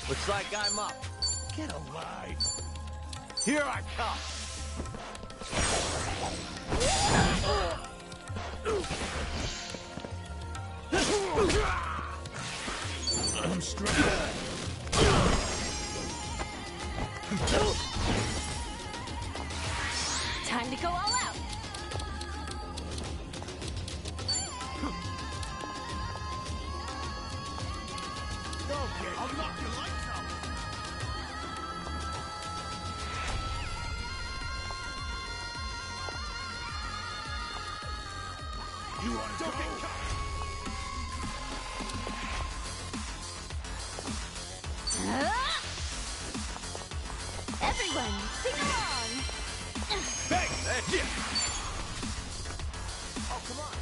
Looks like I'm up. Get alive. Here I come. I'm straight. Time to go all out! Okay, I'll knock your lights out. You want to go? Everyone, sing along! Hey, that's it. Oh, come on.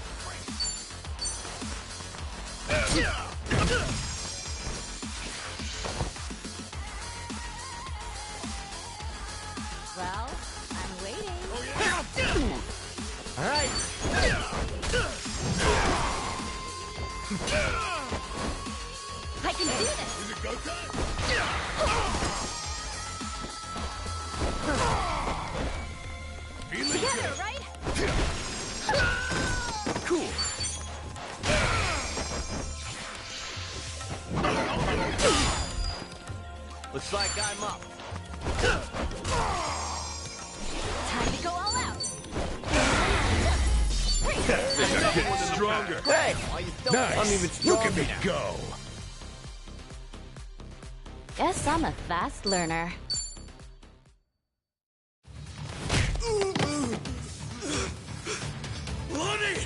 Well, I'm waiting. All right. I can do this! Is it go time? Looks like I'm up. Time to go all out. I'm getting stronger. Hey! Oh, you don't Nice. I'm even Look at stronger me now. go. Guess I'm a fast learner. Lonnie!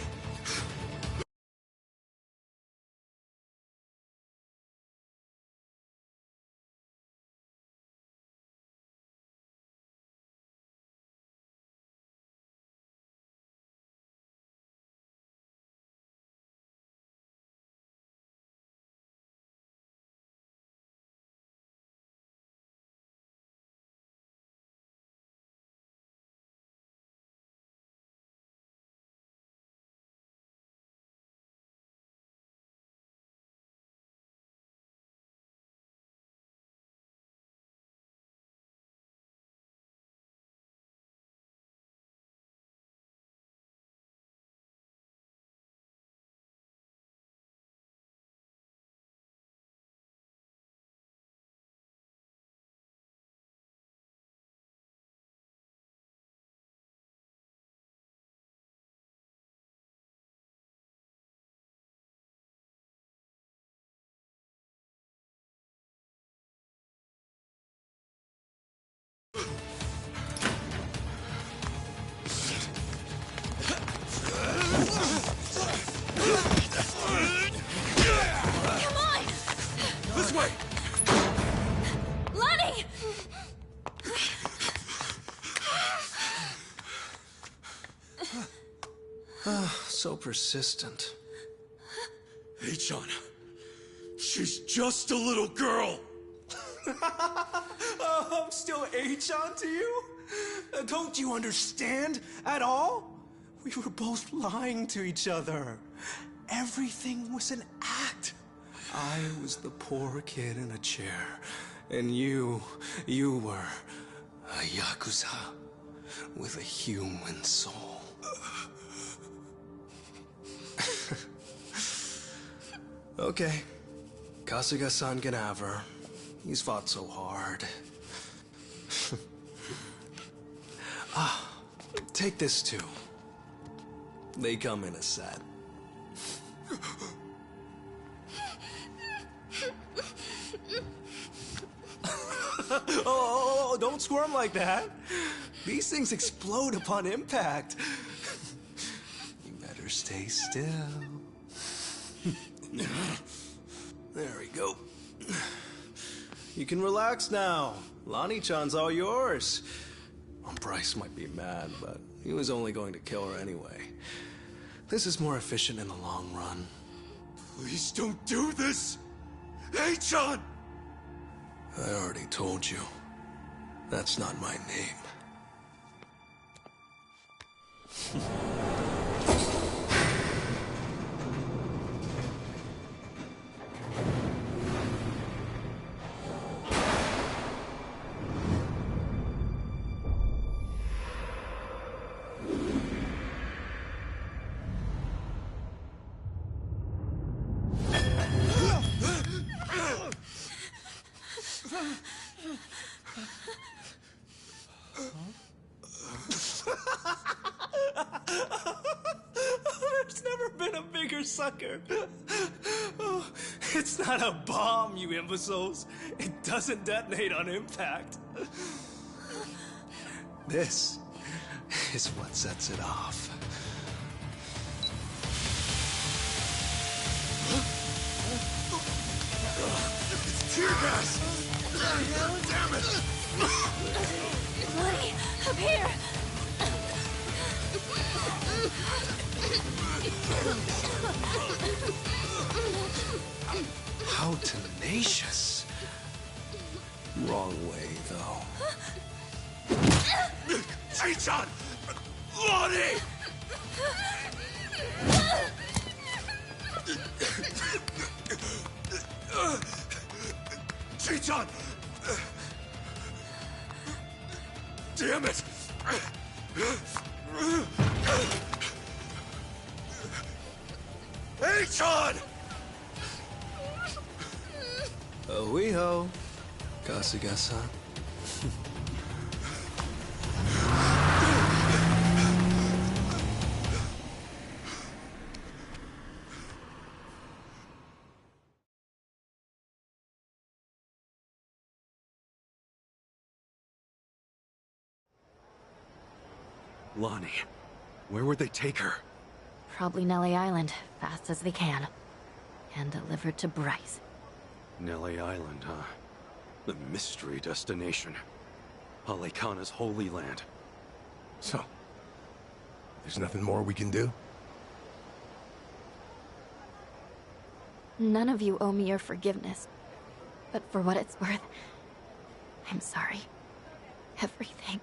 Come on! This way! Lonnie! So persistent. H-chan. She's just a little girl. Oh, I'm still H-chan to you? Don't you understand at all? We were both lying to each other. Everything was an act. I was the poor kid in a chair, and you were a Yakuza with a human soul. Okay, Kasuga-san can have her. He's fought so hard. Take this too. They come in a set. Oh, don't squirm like that. These things explode upon impact. You better stay still. There we go. You can relax now. Lonnie-chan's all yours. Well, Bryce might be mad, but he was only going to kill her anyway. This is more efficient in the long run. Please don't do this! H-chan! I already told you. That's not my name. There's never been a bigger sucker. Oh, it's not a bomb, you imbeciles. It doesn't detonate on impact. This is what sets it off. It's tear gas! Damn it! Lonnie, up here! How tenacious. Wrong way, though. H-chan! Lonnie! H-chan! Damn it! H-chan! Oh, wee ho. Kasuga-san. Lonnie, where would they take her? Probably Nelly Island, fast as they can. And delivered to Bryce. Nelly Island, huh? The mystery destination. Alekana's holy land. So, there's nothing more we can do? None of you owe me your forgiveness. But for what it's worth, I'm sorry. Everything.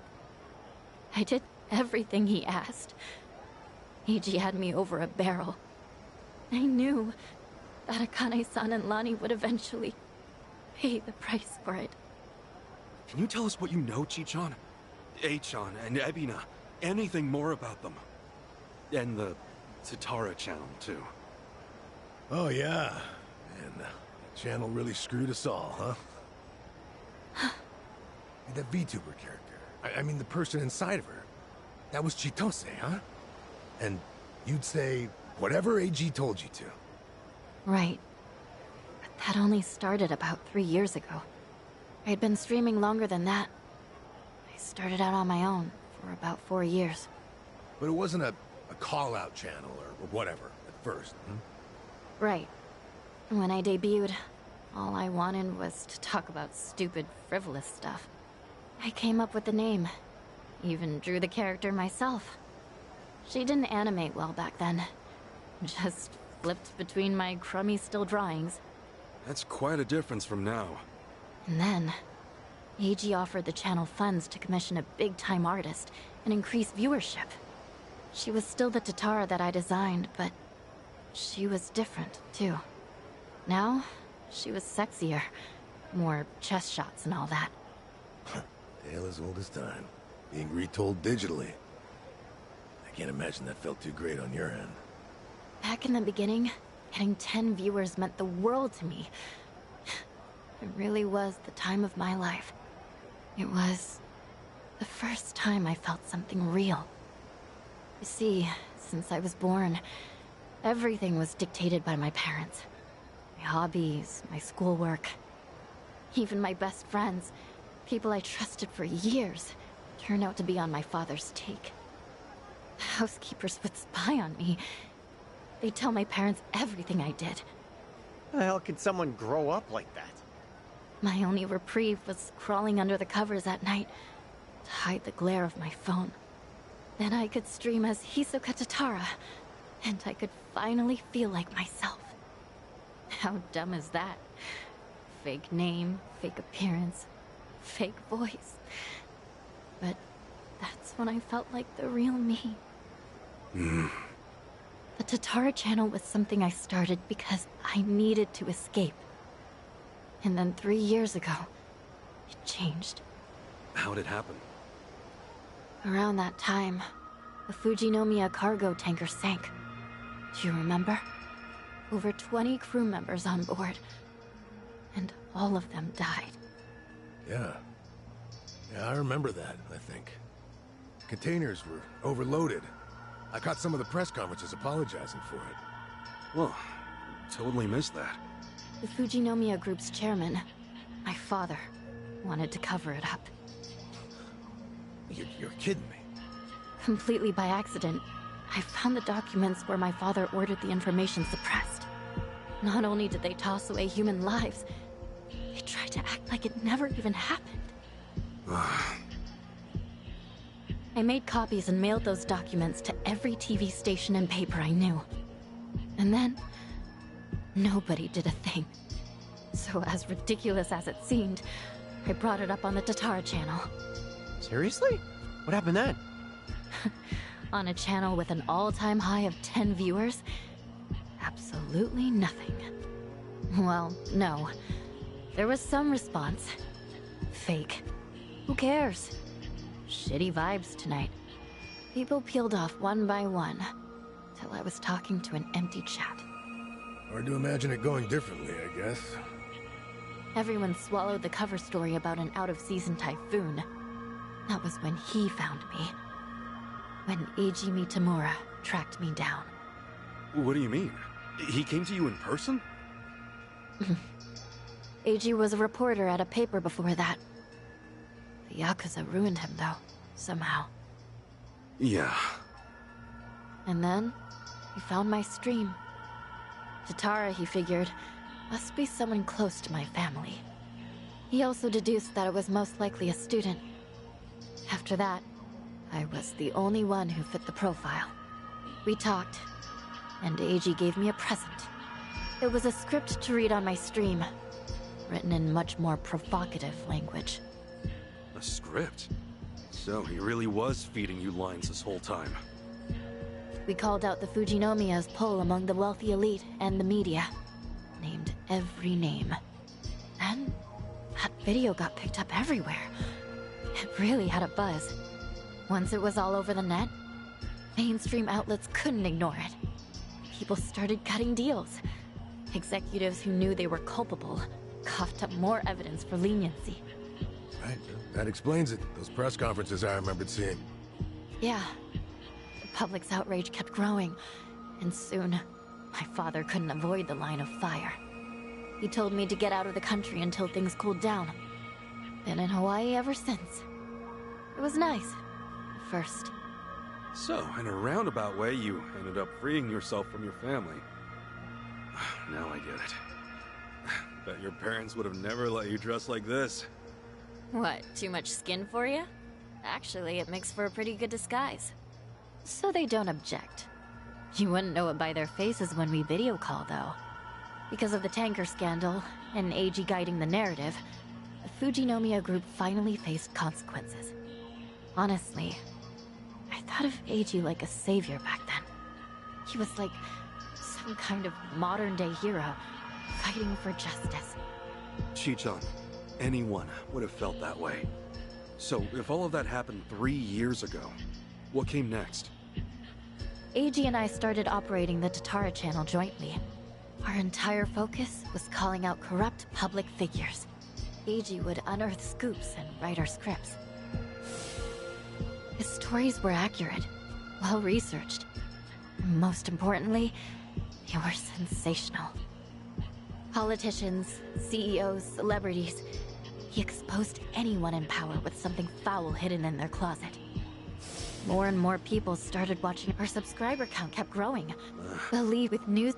I did everything he asked. Eiji had me over a barrel. I knew that Akane-san and Lani would eventually pay the price for it. Can you tell us what you know, Chichan? Achan and Ebina. Anything more about them? And the Tatara channel, too. Oh, yeah. And the channel really screwed us all, huh? That VTuber character. I mean, the person inside of her. That was Chitose, huh? And you'd say whatever AG told you to. Right. But that only started about 3 years ago. I had been streaming longer than that. I started out on my own for about 4 years. But it wasn't a call-out channel or whatever at first, Right. When I debuted, all I wanted was to talk about stupid, frivolous stuff. I came up with the name. Even drew the character myself. She didn't animate well back then. Just flipped between my crummy still drawings. That's quite a difference from now. And then, AG offered the channel funds to commission a big-time artist and increase viewership. She was still the Tatara that I designed, but she was different, too. Now, she was sexier. More chest shots and all that. Tale as old as time. Being retold digitally. I can't imagine that felt too great on your end. Back in the beginning, getting 10 viewers meant the world to me. It really was the time of my life. It was the first time I felt something real. You see, since I was born, everything was dictated by my parents. My hobbies, my schoolwork, even my best friends, people I trusted for years, turned out to be on my father's take. The housekeepers would spy on me. They'd tell my parents everything I did. How the hell could someone grow up like that? My only reprieve was crawling under the covers at night to hide the glare of my phone. Then I could stream as Hisoka Tatara, and I could finally feel like myself. How dumb is that? Fake name, fake appearance, fake voice. But that's when I felt like the real me. The Tatara channel was something I started because I needed to escape. And then 3 years ago, it changed. How'd it happen? Around that time, the Fujinomiya cargo tanker sank. Do you remember? Over 20 crew members on board. And all of them died. Yeah. Yeah, I remember that, I think. Containers were overloaded. I caught some of the press conferences apologizing for it. Well, totally missed that. The Fujinomiya Group's chairman, my father, wanted to cover it up. You're kidding me. Completely by accident, I found the documents where my father ordered the information suppressed. Not only did they toss away human lives, they tried to act like it never even happened. I made copies and mailed those documents to every TV station and paper I knew. And then, nobody did a thing. So as ridiculous as it seemed, I brought it up on the Tatara channel. Seriously? What happened then? On a channel with an all-time high of 10 viewers? Absolutely nothing. Well, no. There was some response. Fake. Who cares? Shitty vibes tonight. People peeled off one by one, till I was talking to an empty chat. Hard to imagine it going differently, I guess. Everyone swallowed the cover story about an out-of-season typhoon. That was when he found me. When Eiji Mitamura tracked me down. What do you mean? He came to you in person? Eiji was a reporter at a paper before that. The Yakuza ruined him, though, somehow. Yeah. And then, he found my stream. Tatara, he figured, must be someone close to my family. He also deduced that it was most likely a student. After that, I was the only one who fit the profile. We talked, and Eiji gave me a present. It was a script to read on my stream, written in much more provocative language. A script? So he really was feeding you lines this whole time. We called out the Fujinomiya's pull among the wealthy elite and the media. Named every name. And that video got picked up everywhere. It really had a buzz. Once it was all over the net, mainstream outlets couldn't ignore it. People started cutting deals. Executives who knew they were culpable coughed up more evidence for leniency. Right, that explains it. Those press conferences I remembered seeing. Yeah. The public's outrage kept growing, and soon, my father couldn't avoid the line of fire. He told me to get out of the country until things cooled down. Been in Hawaii ever since. It was nice. At first. So, in a roundabout way, you ended up freeing yourself from your family. Now I get it. Bet your parents would have never let you dress like this. What, too much skin for you? Actually, it makes for a pretty good disguise. So they don't object. You wouldn't know it by their faces when we video call, though. Because of the tanker scandal, and Eiji guiding the narrative, the Fujinomiya group finally faced consequences. Honestly, I thought of Eiji like a savior back then. He was like some kind of modern-day hero, fighting for justice. Chichan, anyone would have felt that way. So, if all of that happened 3 years ago, what came next? Eiji and I started operating the Tatara channel jointly. Our entire focus was calling out corrupt public figures. Eiji would unearth scoops and write our scripts. His stories were accurate, well-researched. Most importantly, they were sensational. Politicians, CEOs, celebrities. He exposed anyone in power with something foul hidden in their closet. More and more people started watching. Our subscriber count kept growing. The lead with news.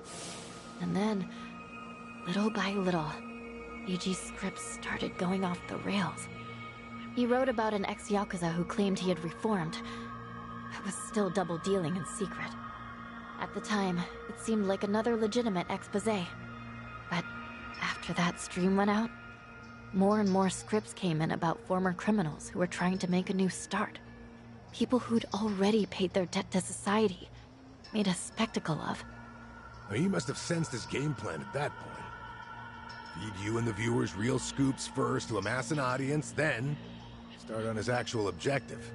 And then, little by little, Eiji's scripts started going off the rails. He wrote about an ex-Yakuza who claimed he had reformed, but was still double-dealing in secret. At the time, it seemed like another legitimate exposé. But after that stream went out, more and more scripts came in about former criminals who were trying to make a new start. People who'd already paid their debt to society, made a spectacle of. Well, he must have sensed his game plan at that point. Feed you and the viewers real scoops first to amass an audience, then start on his actual objective.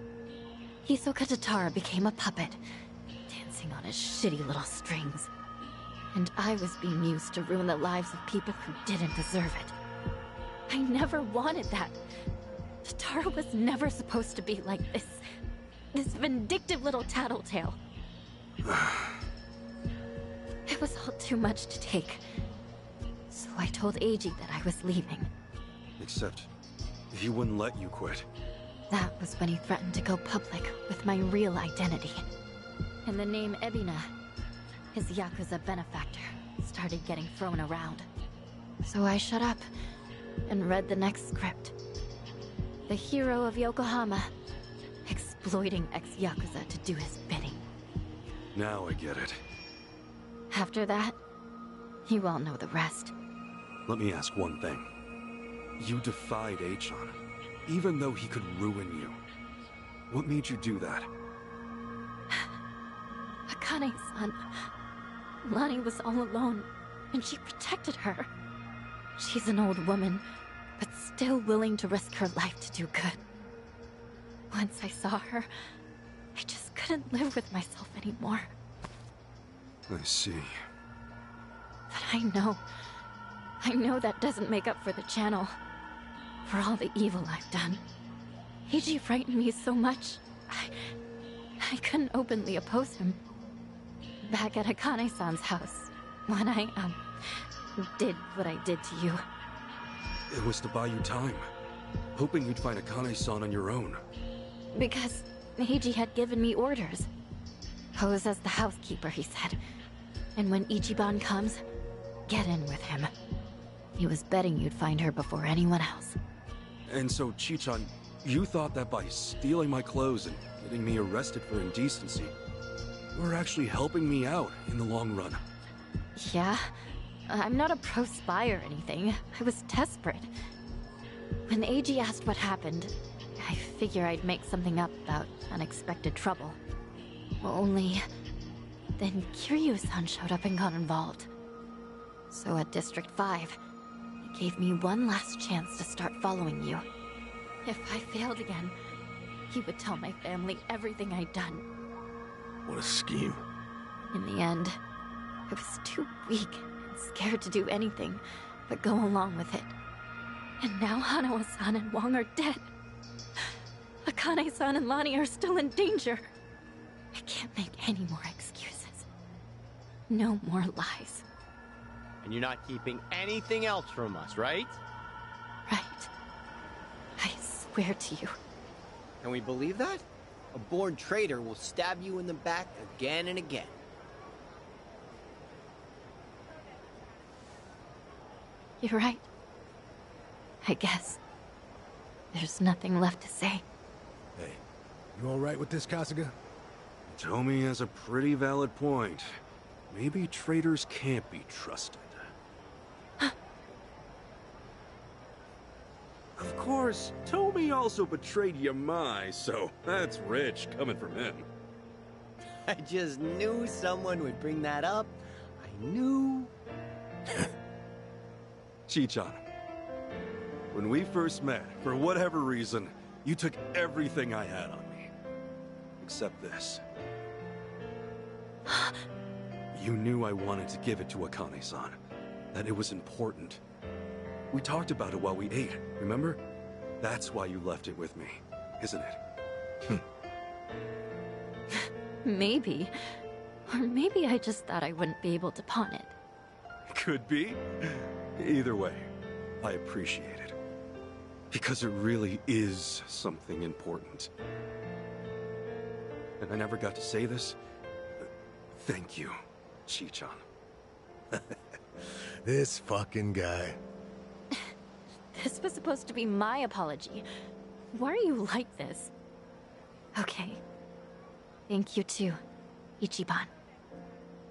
Hisoka Tatara became a puppet, dancing on his shitty little strings. And I was being used to ruin the lives of people who didn't deserve it. I never wanted that. Tatara was never supposed to be like this. This vindictive little tattletale. It was all too much to take. So I told Eiji that I was leaving. Except, he wouldn't let you quit. That was when he threatened to go public with my real identity. And the name Ebina, his Yakuza benefactor, started getting thrown around. So I shut up and read the next script. The hero of Yokohama, exploiting ex-Yakuza to do his bidding. Now I get it. After that, you all know the rest. Let me ask one thing. You defied Achan, even though he could ruin you. What made you do that? Akane-san. Lani was all alone, and she protected her. She's an old woman, but still willing to risk her life to do good. Once I saw her, I just couldn't live with myself anymore. I see. But I know I know that doesn't make up for the channel. For all the evil I've done. Eiji frightened me so much. I couldn't openly oppose him. Back at Akane-san's house, when I, did what I did to you. It was to buy you time. Hoping you'd find Akane-san on your own. Because Eiji had given me orders. Pose as the housekeeper, he said. And when Ichiban comes, get in with him. He was betting you'd find her before anyone else. And so, Chichan, you thought that by stealing my clothes and getting me arrested for indecency, you were actually helping me out in the long run. Yeah, I'm not a pro-spy or anything. I was desperate. When Eiji asked what happened, I figure I'd make something up about unexpected trouble. Only... then Kiryu-san showed up and got involved. So at District 5, he gave me one last chance to start following you. If I failed again, he would tell my family everything I'd done. What a scheme. In the end, I was too weak and scared to do anything but go along with it. And now Hanawa-san and Wong are dead. Akane-san and Lani are still in danger. I can't make any more excuses. No more lies. And you're not keeping anything else from us, right? Right. I swear to you. Can we believe that? A born traitor will stab you in the back again and again. You're right. I guess. There's nothing left to say. Hey, you alright with this, Kasuga? Tomi has a pretty valid point. Maybe traitors can't be trusted. Of course, Tomi also betrayed Yamai, so that's rich coming from him. I just knew someone would bring that up. I knew. Chichan, when we first met, for whatever reason, you took everything I had on me. Except this. You knew I wanted to give it to Akane-san. That it was important. We talked about it while we ate, remember? That's why you left it with me, isn't it? Maybe. Or maybe I just thought I wouldn't be able to pawn it. Could be. Either way, I appreciate it. Because it really is something important. And I never got to say this. Thank you, Chichan. This fucking guy. This was supposed to be my apology. Why are you like this? Okay. Thank you too, Ichiban.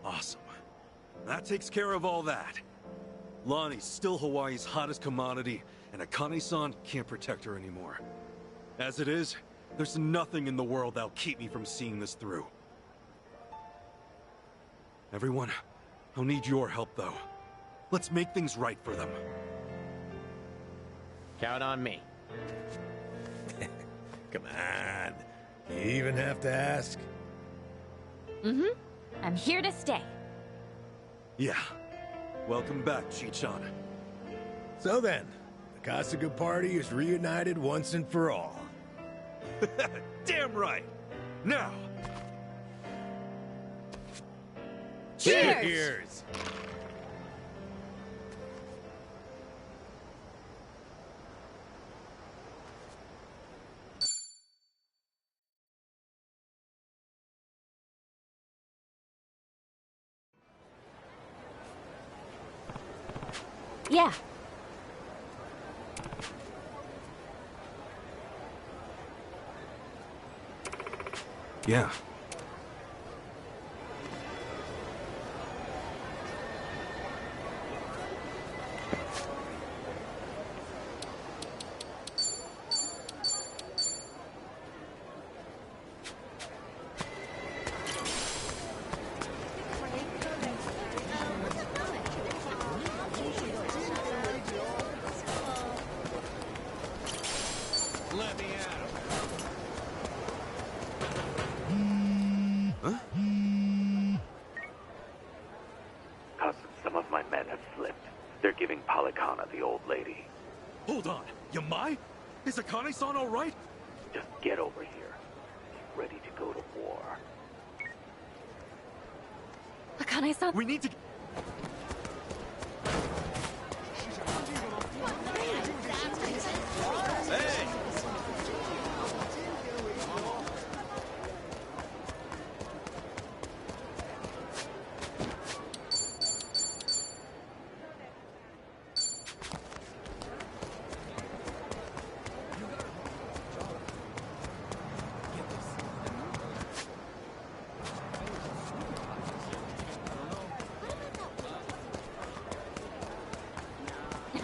Awesome. That takes care of all that. Lonnie's still Hawaii's hottest commodity, and Akane-san can't protect her anymore. As it is, there's nothing in the world that'll keep me from seeing this through. Everyone, I'll need your help though. Let's make things right for them. Count on me. Come on. You even have to ask? Mm-hmm. I'm here to stay. Yeah. Welcome back, Chichan. So then, the Kasuga party is reunited once and for all. Damn right! Now! Cheers! Cheers! Yeah. Yeah. Let me at him. Huh? Cousin, some of my men have slipped. They're giving Pollock Hold on. Yamai? Is Akane-san all right? Just get over here. He's ready to go to war. Akane-san. We need to... Hey!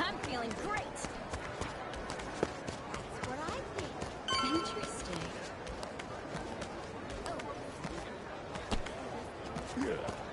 I'm feeling great. That's what I think. Interesting. Yeah.